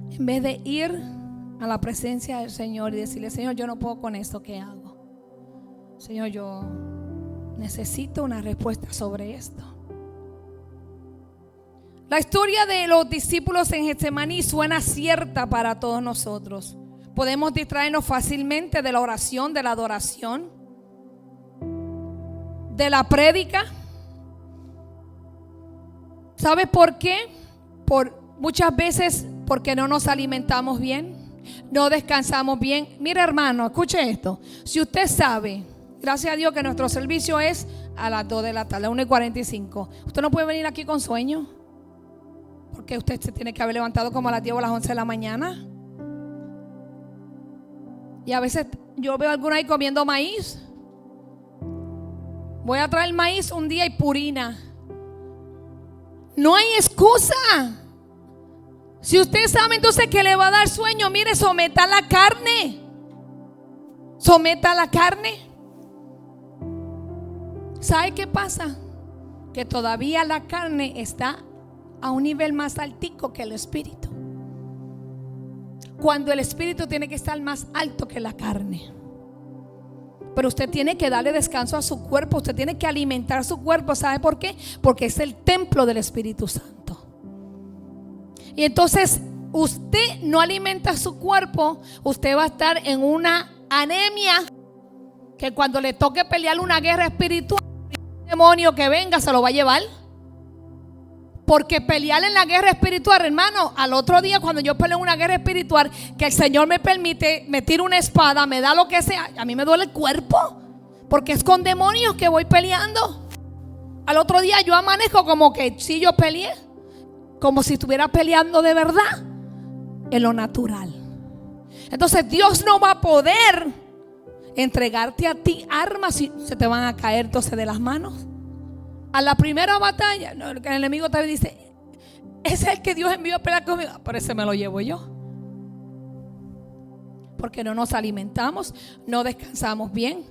en vez de ir a la presencia del Señor y decirle: Señor, yo no puedo con esto, ¿qué hago? Señor, yo necesito una respuesta sobre esto. La historia de los discípulos en Getsemaní suena cierta para todos nosotros. Podemos distraernos fácilmente de la oración, de la adoración, de la prédica. ¿Sabe por qué? Muchas veces porque no nos alimentamos bien, no descansamos bien. Mira, hermano, escuche esto. Si usted sabe, gracias a Dios que nuestro servicio es a las 2 de la tarde, 1:45. Usted no puede venir aquí con sueño, porque usted se tiene que haber levantado como a las 10 o a las 11 de la mañana. Y a veces yo veo a algunos ahí comiendo maíz. Voy a traer maíz un día y purina. No hay excusa. Si usted sabe entonces que le va a dar sueño, mire, someta la carne. Someta la carne. ¿Sabe qué pasa? Que todavía la carne está a un nivel más altico que el espíritu, cuando el espíritu tiene que estar más alto que la carne. Pero usted tiene que darle descanso a su cuerpo. Usted tiene que alimentar su cuerpo. ¿Sabe por qué? Porque es el templo del Espíritu Santo. Y entonces usted no alimenta su cuerpo, usted va a estar en una anemia que cuando le toque pelear una guerra espiritual, el demonio que venga se lo va a llevar. Porque pelear en la guerra espiritual, hermano, al otro día cuando yo peleo en una guerra espiritual, que el Señor me permite, me tira una espada, me da lo que sea, a mí me duele el cuerpo, porque es con demonios que voy peleando. Al otro día yo amanezco como que si yo peleé, como si estuviera peleando de verdad en lo natural. Entonces Dios no va a poder entregarte a ti armas y se te van a caer entonces de las manos. A la primera batalla, el enemigo te dice: ese es el que Dios envió a pelear conmigo, pero ese me lo llevo yo. Porque no nos alimentamos, no descansamos bien.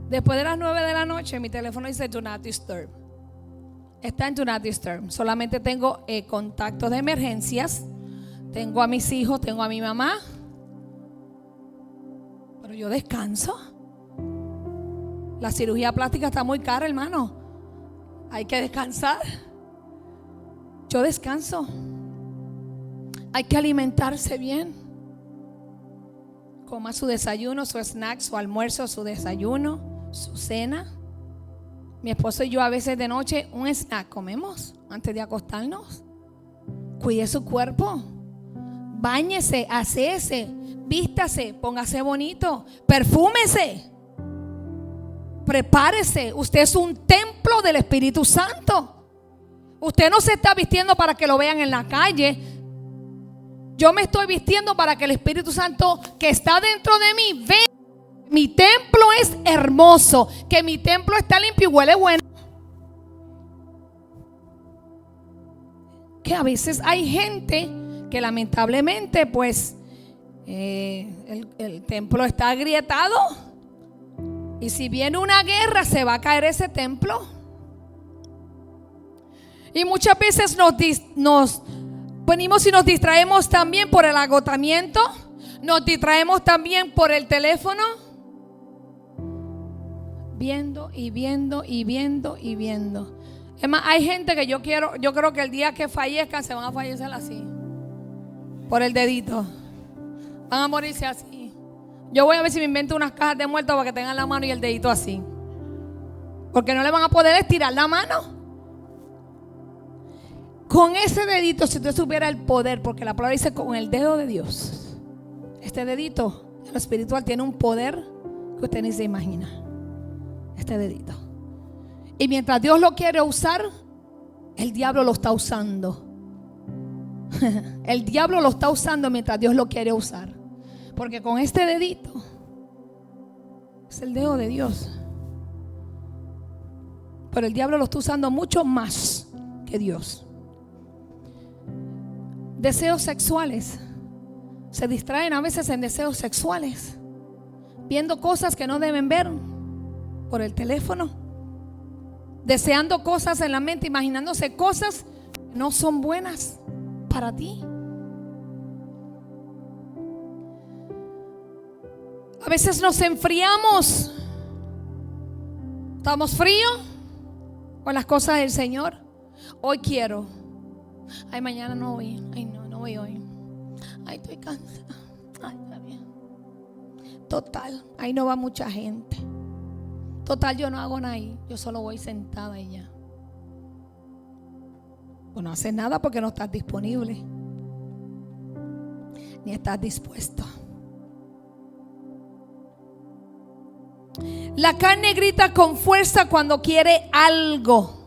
Después de las 9 de la noche, mi teléfono dice Do Not Disturb. Está en Do Not Disturb. Solamente tengo contactos de emergencias. Tengo a mis hijos, tengo a mi mamá. Pero yo descanso. La cirugía plástica está muy cara, hermano. Hay que descansar. Yo descanso. Hay que alimentarse bien. Coma su desayuno, su snack, su almuerzo, su desayuno, su cena. Mi esposo y yo a veces de noche un snack comemos antes de acostarnos. Cuide su cuerpo. Báñese, aséese, vístase, póngase bonito, perfúmese, prepárese. Usted es un templo del Espíritu Santo. Usted no se está vistiendo para que lo vean en la calle. Yo me estoy vistiendo para que el Espíritu Santo que está dentro de mí vea. Mi templo es hermoso, que mi templo está limpio y huele bueno. Que a veces hay gente que lamentablemente pues el templo está agrietado, y si viene una guerra se va a caer ese templo. Y muchas veces nos venimos y nos distraemos también por el agotamiento, nos distraemos también por el teléfono, viendo y viendo y viendo y viendo. Es más, hay gente que yo creo que el día que fallezcan se van a fallecer así, por el dedito. Van a morirse así. Yo voy a ver si me invento unas cajas de muertos para que tengan la mano y el dedito así, porque no le van a poder estirar la mano. Con ese dedito, si usted supiera el poder, porque la palabra dice con el dedo de Dios. Este dedito en lo espiritual tiene un poder que usted ni se imagina. Este dedito. Y mientras Dios lo quiere usar, el diablo lo está usando. El diablo lo está usando mientras Dios lo quiere usar. Porque con este dedito es el dedo de Dios. Pero el diablo lo está usando mucho más que Dios. Deseos sexuales. Se distraen a veces en deseos sexuales, viendo cosas que no deben ver por el teléfono, deseando cosas en la mente, imaginándose cosas que no son buenas para ti. A veces nos enfriamos. Estamos fríos con las cosas del Señor. Hoy quiero. Ay, mañana no voy. Ay, no voy hoy. Ay, estoy cansada. Ay, está bien. Total, ahí no va mucha gente. Total, yo no hago nada ahí. Yo solo voy sentada y ya. Pues no haces nada porque no estás disponible, ni estás dispuesto. La carne grita con fuerza cuando quiere algo.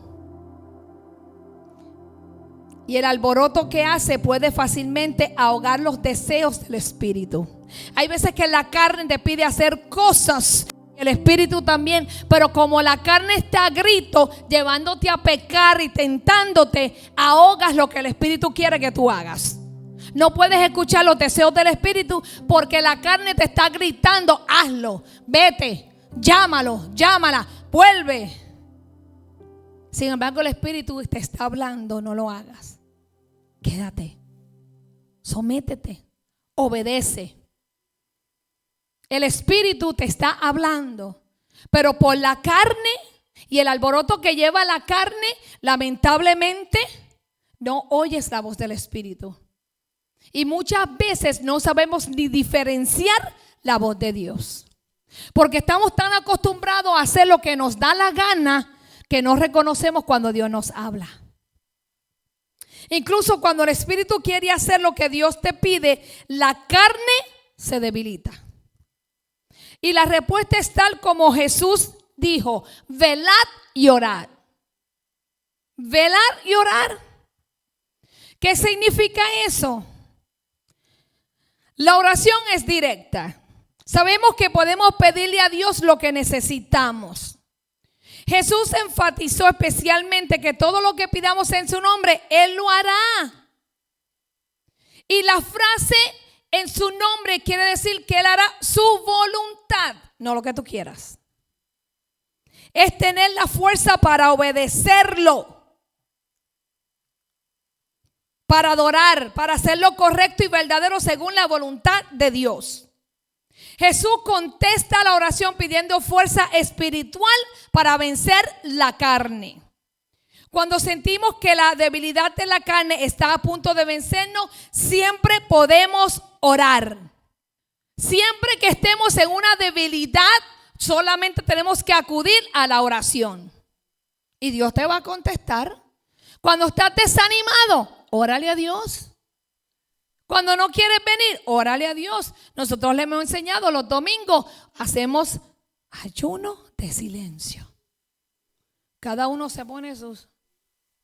Y el alboroto que hace puede fácilmente ahogar los deseos del espíritu. Hay veces que la carne te pide hacer cosas, el espíritu también, pero como la carne está a grito, llevándote a pecar y tentándote, ahogas lo que el espíritu quiere que tú hagas. No puedes escuchar los deseos del espíritu porque la carne te está gritando: hazlo, vete, llámalo, llámala, vuelve. Sin embargo, el espíritu te está hablando: no lo hagas. Quédate, sométete, obedece. El espíritu te está hablando, pero por la carne y el alboroto que lleva la carne, lamentablemente no oyes la voz del espíritu. Y muchas veces no sabemos ni diferenciar la voz de Dios, porque estamos tan acostumbrados a hacer lo que nos da la gana que no reconocemos cuando Dios nos habla. Incluso cuando el espíritu quiere hacer lo que Dios te pide, la carne se debilita. Y la respuesta es tal como Jesús dijo: velad y orad. Velar y orar. ¿Qué significa eso? La oración es directa. Sabemos que podemos pedirle a Dios lo que necesitamos. Jesús enfatizó especialmente que todo lo que pidamos en su nombre, Él lo hará. Y la frase en su nombre quiere decir que Él hará su voluntad, no lo que tú quieras. Es tener la fuerza para obedecerlo, para adorar, para hacer lo correcto y verdadero según la voluntad de Dios. Jesús contesta la oración pidiendo fuerza espiritual para vencer la carne. Cuando sentimos que la debilidad de la carne está a punto de vencernos, siempre podemos orar. Siempre que estemos en una debilidad, solamente tenemos que acudir a la oración. Y Dios te va a contestar. Cuando estás desanimado, órale a Dios. Cuando no quieres venir, órale a Dios. Nosotros le hemos enseñado los domingos, hacemos ayuno de silencio. Cada uno se pone sus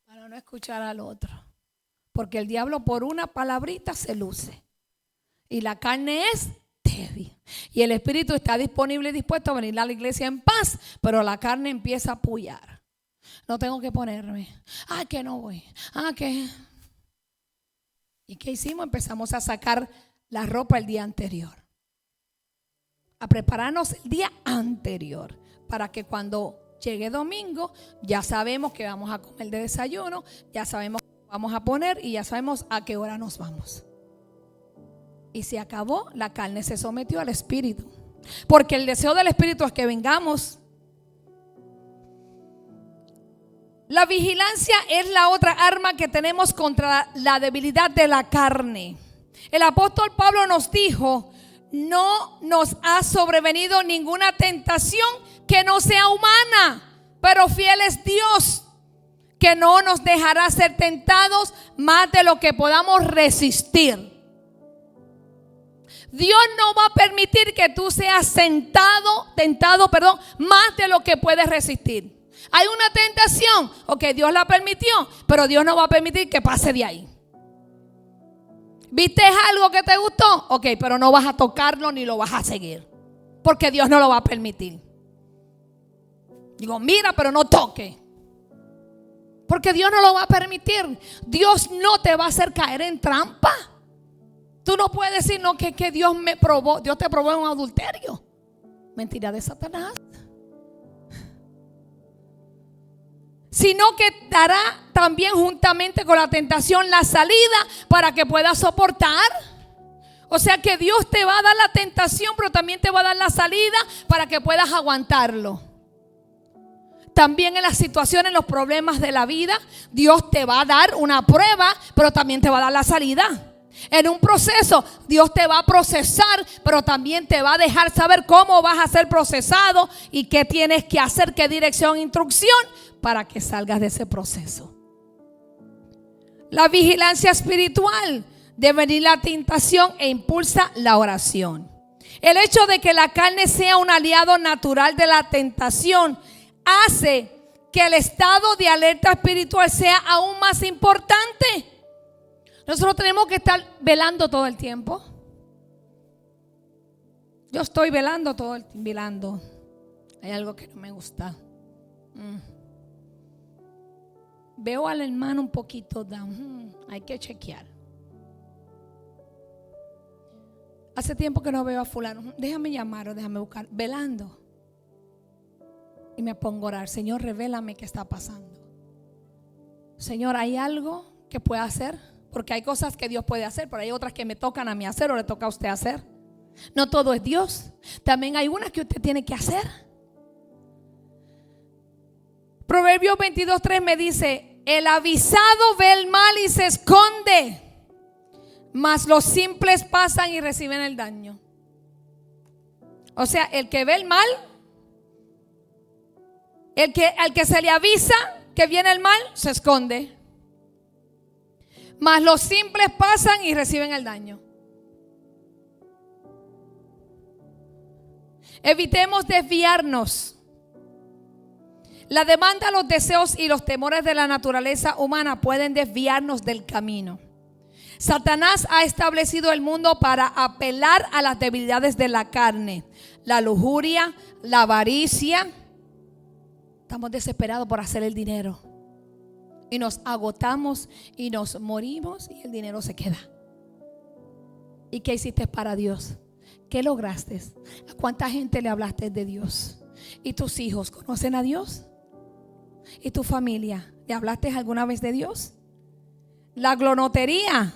para no escuchar al otro. Porque el diablo por una palabrita se luce. Y la carne es débil. Y el espíritu está disponible y dispuesto a venir a la iglesia en paz, pero la carne empieza a puyar. No tengo que ponerme. Que no voy. Que. ¿Y qué hicimos? Empezamos a sacar la ropa el día anterior. A prepararnos el día anterior. Para que cuando llegue domingo, ya sabemos que vamos a comer de desayuno. Ya sabemos que vamos a poner y ya sabemos a qué hora nos vamos. Y se acabó, la carne se sometió al espíritu. Porque el deseo del espíritu es que vengamos. La vigilancia es la otra arma que tenemos contra la debilidad de la carne. El apóstol Pablo nos dijo: no nos ha sobrevenido ninguna tentación que no sea humana, pero fiel es Dios, que no nos dejará ser tentados más de lo que podamos resistir. Dios no va a permitir que tú seas tentado, más de lo que puedes resistir. Hay una tentación, Dios la permitió, pero Dios no va a permitir que pase de ahí. ¿Viste algo que te gustó? Pero no vas a tocarlo ni lo vas a seguir, porque Dios no lo va a permitir. Digo, mira, pero no toque, porque Dios no lo va a permitir. Dios no te va a hacer caer en trampa. Tú no puedes decir que Dios me probó. Dios te probó en un adulterio. Mentira de Satanás. Sino que dará también juntamente con la tentación la salida para que puedas soportar. O sea que Dios te va a dar la tentación, pero también te va a dar la salida para que puedas aguantarlo. También en las situaciones, en los problemas de la vida, Dios te va a dar una prueba, pero también te va a dar la salida. En un proceso, Dios te va a procesar, pero también te va a dejar saber cómo vas a ser procesado y qué tienes que hacer, qué dirección, instrucción, para que salgas de ese proceso. La vigilancia espiritual debe venir la tentación e impulsa la oración. El hecho de que la carne sea un aliado natural de la tentación hace que el estado de alerta espiritual sea aún más importante. Nosotros tenemos que estar velando todo el tiempo. Yo estoy velando todo el tiempo. Velando. Hay algo que no me gusta. Veo al hermano un poquito down. Hay que chequear. Hace tiempo que no veo a fulano. Déjame llamar o déjame buscar. Velando. Y me pongo a orar. Señor, revélame qué está pasando. Señor, ¿hay algo que pueda hacer? Porque hay cosas que Dios puede hacer, pero hay otras que me tocan a mí hacer o le toca a usted hacer. No todo es Dios. También hay unas que usted tiene que hacer. Proverbios 22:3 me dice: el avisado ve el mal y se esconde, mas los simples pasan y reciben el daño. O sea, el que ve el mal, al que se le avisa que viene el mal, se esconde. Mas los simples pasan y reciben el daño. Evitemos desviarnos. La demanda, los deseos y los temores de la naturaleza humana pueden desviarnos del camino. Satanás ha establecido el mundo para apelar a las debilidades de la carne, la lujuria, la avaricia. Estamos desesperados por hacer el dinero. Y nos agotamos y nos morimos y el dinero se queda. ¿Y qué hiciste para Dios? ¿Qué lograste? ¿A cuánta gente le hablaste de Dios? ¿Y tus hijos conocen a Dios? ¿Y tu familia? ¿Le hablaste alguna vez de Dios? La glotonería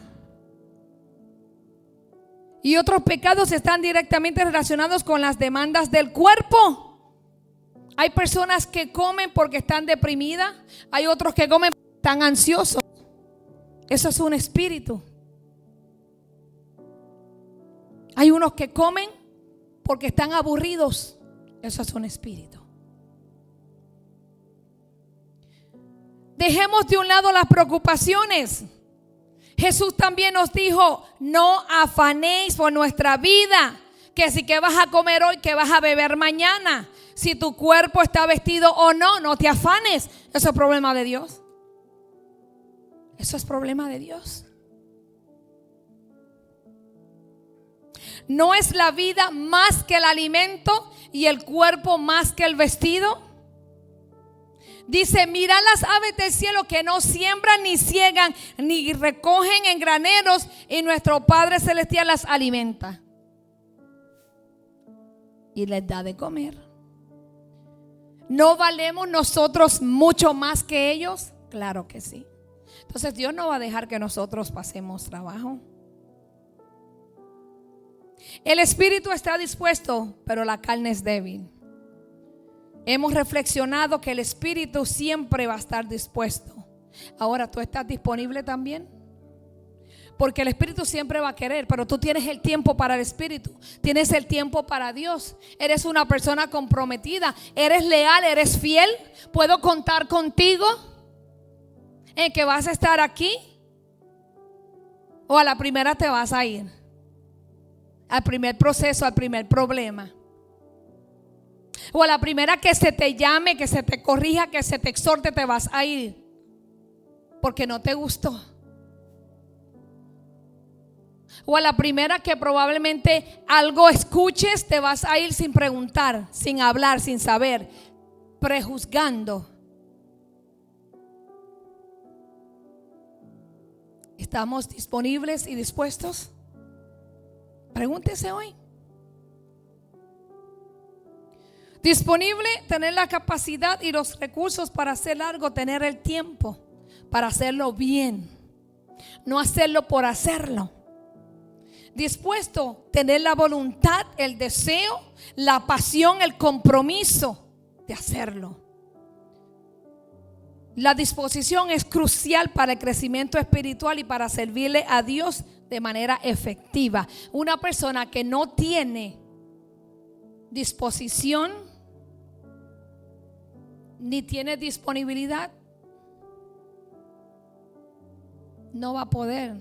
y otros pecados están directamente relacionados con las demandas del cuerpo. Hay personas que comen porque están deprimidas. Hay otros que comen porque están ansiosos. Eso es un espíritu. Hay unos que comen porque están aburridos. Eso es un espíritu. Dejemos de un lado las preocupaciones. Jesús también nos dijo: no afanéis por nuestra vida, que si que vas a comer hoy, que vas a beber mañana, si tu cuerpo está vestido o no, no te afanes. Eso es problema de Dios. Eso es problema de Dios. ¿No es la vida más que el alimento y el cuerpo más que el vestido? Dice: mirad las aves del cielo, que no siembran, ni ciegan, ni recogen en graneros, y nuestro Padre Celestial las alimenta y les da de comer. ¿No valemos nosotros mucho más que ellos? Claro que sí. Entonces Dios no va a dejar que nosotros pasemos trabajo. El espíritu está dispuesto, pero la carne es débil. Hemos reflexionado que el espíritu siempre va a estar dispuesto. Ahora, ¿tú estás disponible también? Porque el espíritu siempre va a querer, pero tú tienes el tiempo para el espíritu, tienes el tiempo para Dios. Eres una persona comprometida, eres leal, eres fiel. ¿Puedo contar contigo en que vas a estar aquí? ¿O a la primera te vas a ir? Al primer proceso, al primer problema. O a la primera que se te llame, que se te corrija, que se te exhorte, te vas a ir porque no te gustó. O a la primera que probablemente algo escuches, te vas a ir sin preguntar, sin hablar, sin saber, prejuzgando. ¿Estamos disponibles y dispuestos? Pregúntese hoy. Disponible, tener la capacidad y los recursos para hacer algo, tener el tiempo para hacerlo bien, no hacerlo por hacerlo. Dispuesto, tener la voluntad, el deseo, la pasión, el compromiso de hacerlo. La disposición es crucial para el crecimiento espiritual y para servirle a Dios de manera efectiva. Una persona que no tiene disposición ni tiene disponibilidad no va a poder,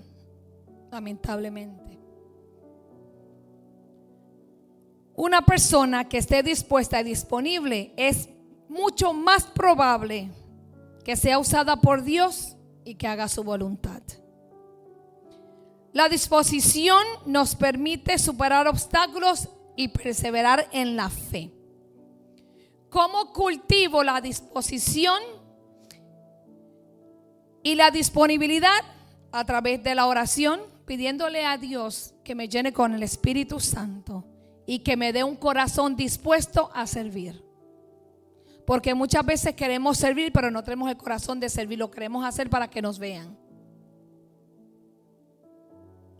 lamentablemente. Una persona que esté dispuesta y disponible es mucho más probable que sea usada por Dios y que haga su voluntad. La disposición nos permite superar obstáculos y perseverar en la fe. ¿Cómo cultivo la disposición y la disponibilidad? A través de la oración, pidiéndole a Dios que me llene con el Espíritu Santo y que me dé un corazón dispuesto a servir. Porque muchas veces queremos servir, pero no tenemos el corazón de servir. Lo queremos hacer para que nos vean.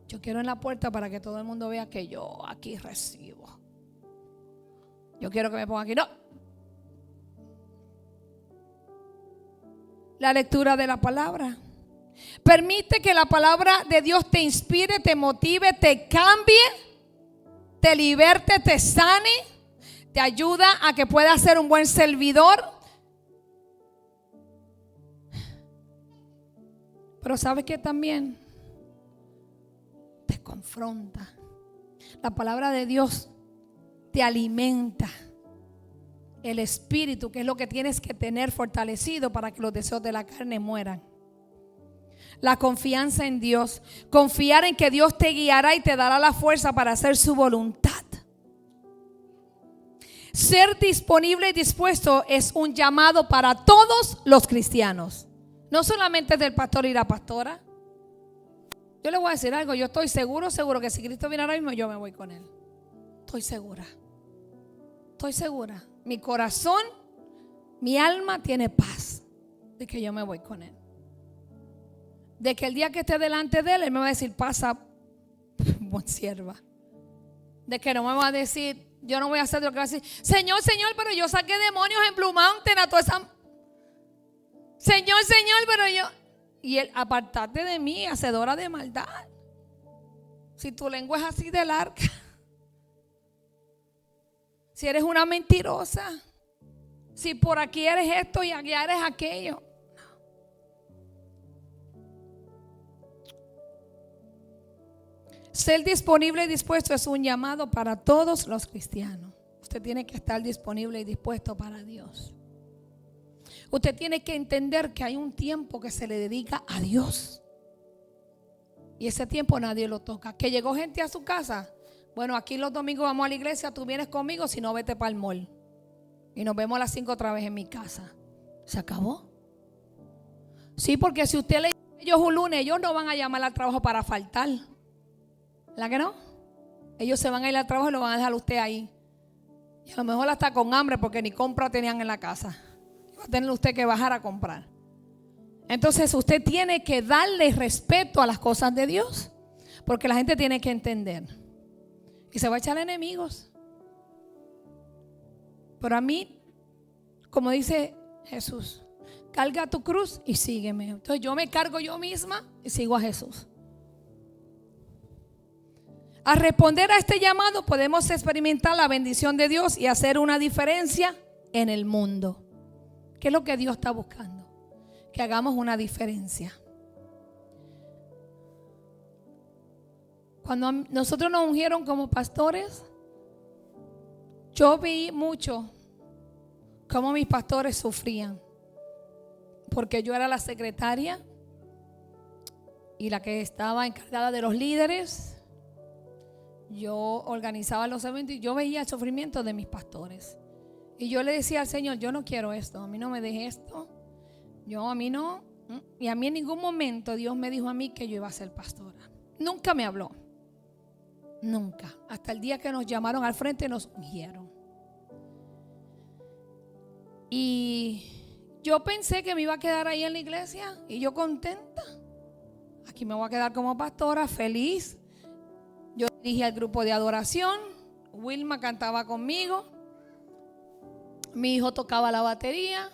Yo quiero en la puerta para que todo el mundo vea que yo aquí recibo. Yo quiero que me pongan aquí. No. La lectura de la palabra. Permite que la palabra de Dios te inspire, te motive, te cambie, te liberte, te sane, te ayuda a que puedas ser un buen servidor. Pero ¿sabes qué también? Te confronta. La palabra de Dios te alimenta el espíritu, que es lo que tienes que tener fortalecido para que los deseos de la carne mueran. La confianza en Dios, confiar en que Dios te guiará y te dará la fuerza para hacer su voluntad. Ser disponible y dispuesto es un llamado para todos los cristianos, no solamente del pastor y la pastora. Yo le voy a decir algo, yo estoy seguro que si Cristo viene ahora mismo, yo me voy con Él. Estoy segura. Mi corazón, mi alma tiene paz de que yo me voy con Él. De que el día que esté delante de Él, Él me va a decir: pasa, buen sierva. De que no me va a decir, yo no voy a hacer lo que va a decir: Señor, pero yo saqué demonios en Blue Mountain a toda esa... Señor, pero yo... Y Él: apartate de mí, hacedora de maldad. Si tu lengua es así de larga, si eres una mentirosa, si por aquí eres esto y allá eres aquello. Ser disponible y dispuesto es un llamado para todos los cristianos. Usted tiene que estar disponible y dispuesto para Dios. Usted tiene que entender que hay un tiempo que se le dedica a Dios. Y ese tiempo nadie lo toca. Que llegó gente a su casa. Bueno, aquí los domingos vamos a la iglesia, tú vienes conmigo, si no vete para el mall. Y nos vemos a las 5 otra vez en mi casa. ¿Se acabó? Sí, porque si usted le dice a ellos un lunes, ellos no van a llamar al trabajo para faltar. ¿La que no? Ellos se van a ir al trabajo y lo van a dejar a usted ahí. Y a lo mejor hasta con hambre porque ni compra tenían en la casa. Va a tener usted que bajar a comprar. Entonces usted tiene que darle respeto a las cosas de Dios. Porque la gente tiene que entender. Y se va a echar enemigos. Pero a mí, como dice Jesús, carga tu cruz y sígueme. Entonces yo me cargo yo misma y sigo a Jesús. Al responder a este llamado podemos experimentar la bendición de Dios y hacer una diferencia en el mundo. ¿Qué es lo que Dios está buscando? Que hagamos una diferencia. Cuando nosotros nos ungieron como pastores, yo vi mucho cómo mis pastores sufrían. Porque yo era la secretaria y la que estaba encargada de los líderes. Yo organizaba los eventos y yo veía el sufrimiento de mis pastores. Y yo le decía al Señor, yo no quiero esto, a mí no me deje esto. A mí no. Y a mí en ningún momento Dios me dijo a mí que yo iba a ser pastora. Nunca me habló. Nunca. Hasta el día que nos llamaron al frente y nos ungieron. Y yo pensé que me iba a quedar ahí en la iglesia y yo contenta. Aquí me voy a quedar como pastora, feliz. Yo dirigí al grupo de adoración. Wilma cantaba conmigo. Mi hijo tocaba la batería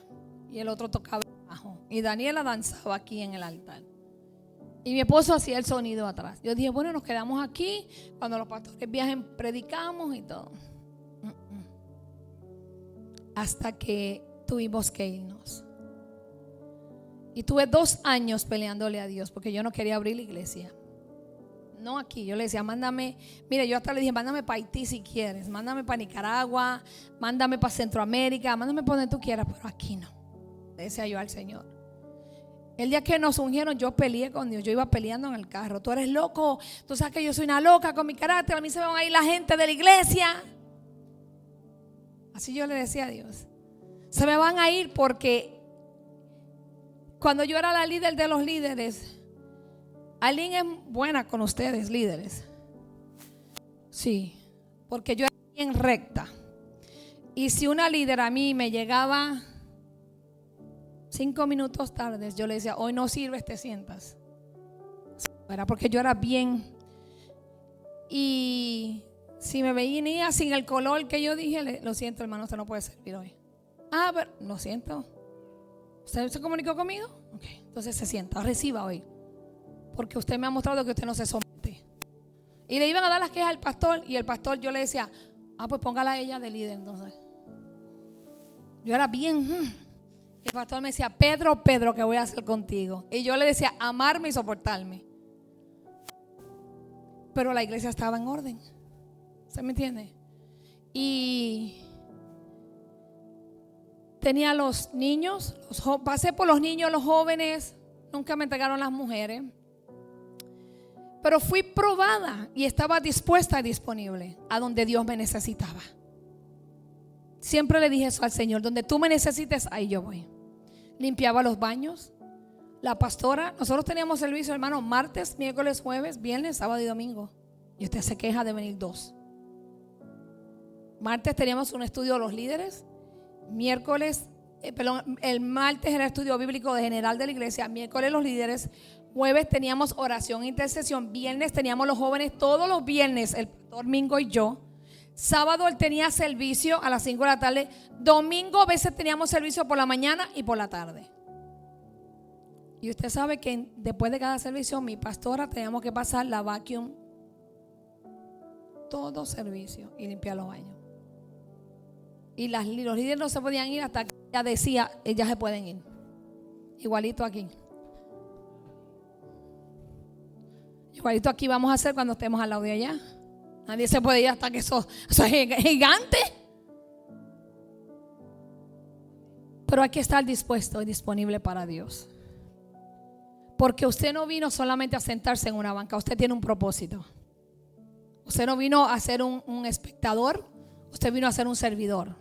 y el otro tocaba el bajo. Y Daniela danzaba aquí en el altar. Y mi esposo hacía el sonido atrás. Yo dije, bueno, nos quedamos aquí. Cuando los pastores viajen, predicamos y todo. Hasta que tuvimos que irnos. Y tuve 2 años peleándole a Dios porque yo no quería abrir la iglesia. No aquí, yo le decía, mándame, mire, yo hasta le dije, mándame para Haití si quieres, mándame para Nicaragua, mándame para Centroamérica, mándame para donde tú quieras, pero aquí no. Le decía yo al Señor. El día que nos ungieron, yo peleé con Dios, yo iba peleando en el carro. Tú eres loco, tú sabes que yo soy una loca con mi carácter, a mí se me van a ir la gente de la iglesia. Así yo le decía a Dios. Se me van a ir porque cuando yo era la líder de los líderes, Aileen es buena con ustedes, líderes. Sí, porque yo era bien recta. Y si una líder a mí me llegaba 5 minutos tarde, yo le decía, hoy no sirves, te sientas. Era porque yo era bien. Y si me venía sin el color que yo dije, lo siento, hermano, usted no puede servir hoy. Pero lo siento. ¿Usted se comunicó conmigo? Ok, entonces se sienta, reciba hoy. Porque usted me ha mostrado que usted no se somete. Y le iban a dar las quejas al pastor. Y el pastor, yo le decía, pues póngala a ella de líder entonces. Yo era bien. Y el pastor me decía, Pedro, ¿qué voy a hacer contigo? Y yo le decía, amarme y soportarme. Pero la iglesia estaba en orden. ¿Se me entiende? Y tenía los niños, pasé por los niños, los jóvenes. Nunca me entregaron las mujeres. Pero fui probada y estaba dispuesta y disponible a donde Dios me necesitaba. Siempre le dije eso al Señor, donde tú me necesites, ahí yo voy. Limpiaba los baños. La pastora, nosotros teníamos servicio, hermano, martes, miércoles, jueves, viernes, sábado y domingo. Y usted se queja de venir 2. Martes teníamos un estudio de los líderes. El martes era estudio bíblico de general de la iglesia. Miércoles los líderes. Jueves teníamos oración e intercesión. Viernes teníamos los jóvenes todos los viernes, el pastor Mingo y yo. Sábado él tenía servicio a las 5 de la tarde. Domingo a veces teníamos servicio por la mañana y por la tarde. Y usted sabe que después de cada servicio, mi pastora teníamos que pasar la vacuum todo servicio y limpiar los baños. Y los líderes no se podían ir hasta que ella decía, ellas se pueden ir. Igualito aquí. Igualito aquí vamos a hacer cuando estemos al lado de allá. Nadie se puede ir hasta que eso es gigante. Pero hay que estar dispuesto y disponible para Dios. Porque usted no vino solamente a sentarse en una banca. Usted tiene un propósito. Usted no vino a ser un espectador. Usted vino a ser un servidor.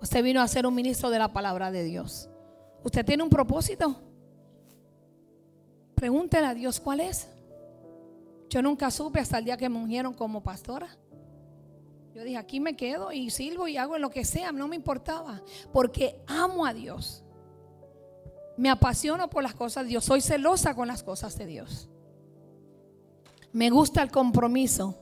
Usted vino a ser un ministro de la palabra de Dios. Usted tiene un propósito. Pregúntele a Dios cuál es. Yo nunca supe hasta el día que me ungieron como pastora. Yo dije, aquí me quedo y sirvo y hago lo que sea, no me importaba, porque amo a Dios. Me apasiono por las cosas de Dios, soy celosa con las cosas de Dios. Me gusta el compromiso,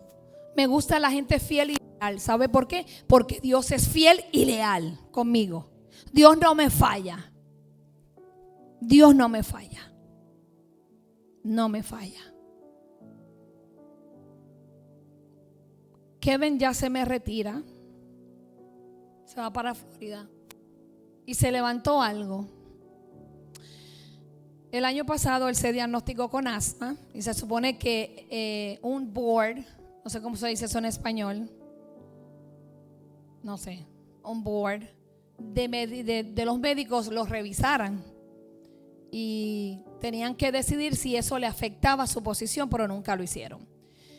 me gusta la gente fiel y leal. ¿Sabe por qué? Porque Dios es fiel y leal conmigo. Dios no me falla. Dios no me falla. No me falla. Kevin ya se me retira, se va para Florida y se levantó algo. El año pasado él se diagnosticó con asma y se supone que un board, no sé cómo se dice eso en español, no sé, un board de los médicos los revisaran y tenían que decidir si eso le afectaba su posición, pero nunca lo hicieron.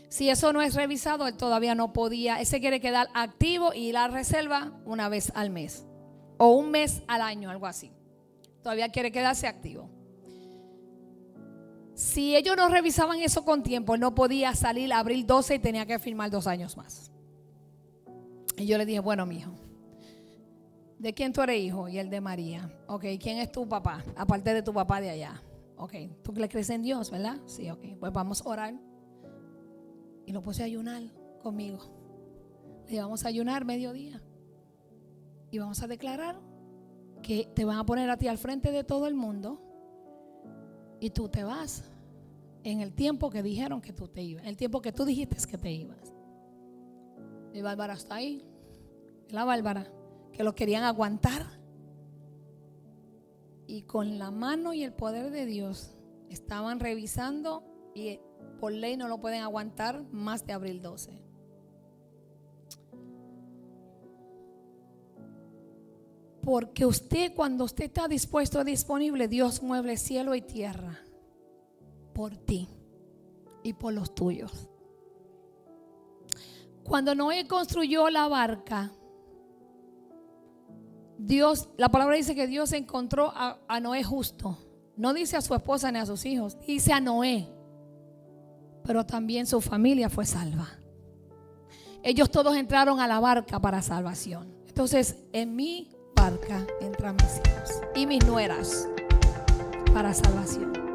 Si eso no es revisado, él todavía no podía. Él se quiere quedar activo y la reserva una vez al mes o un mes al año, algo así. Todavía quiere quedarse activo. Si ellos no revisaban eso con tiempo, él no podía salir a abril 12 y tenía que firmar 2 años más. Y yo le dije, bueno, mijo, ¿de quién tú eres hijo? Y él de María. Ok, ¿quién es tu papá? Aparte de tu papá de allá. Ok, tú le crees en Dios, ¿verdad? Sí, ok, pues vamos a orar. Y lo puse a ayunar conmigo. Le vamos a ayunar mediodía. Y vamos a declarar que te van a poner a ti al frente de todo el mundo. Y tú te vas en el tiempo que dijeron que tú te ibas. El tiempo que tú dijiste que te ibas. Y Bárbara está ahí. La Bárbara, que lo querían aguantar. Y con la mano y el poder de Dios estaban revisando y por ley no lo pueden aguantar más de abril 12. Porque usted, cuando usted está dispuesto y disponible, Dios mueve cielo y tierra por ti y por los tuyos. Cuando Noé construyó la barca, Dios, la palabra dice que Dios encontró a Noé justo. No dice a su esposa ni a sus hijos, dice a Noé. Pero también su familia fue salva. Ellos todos entraron a la barca para salvación. Entonces, en mi barca entran mis hijos y mis nueras para salvación.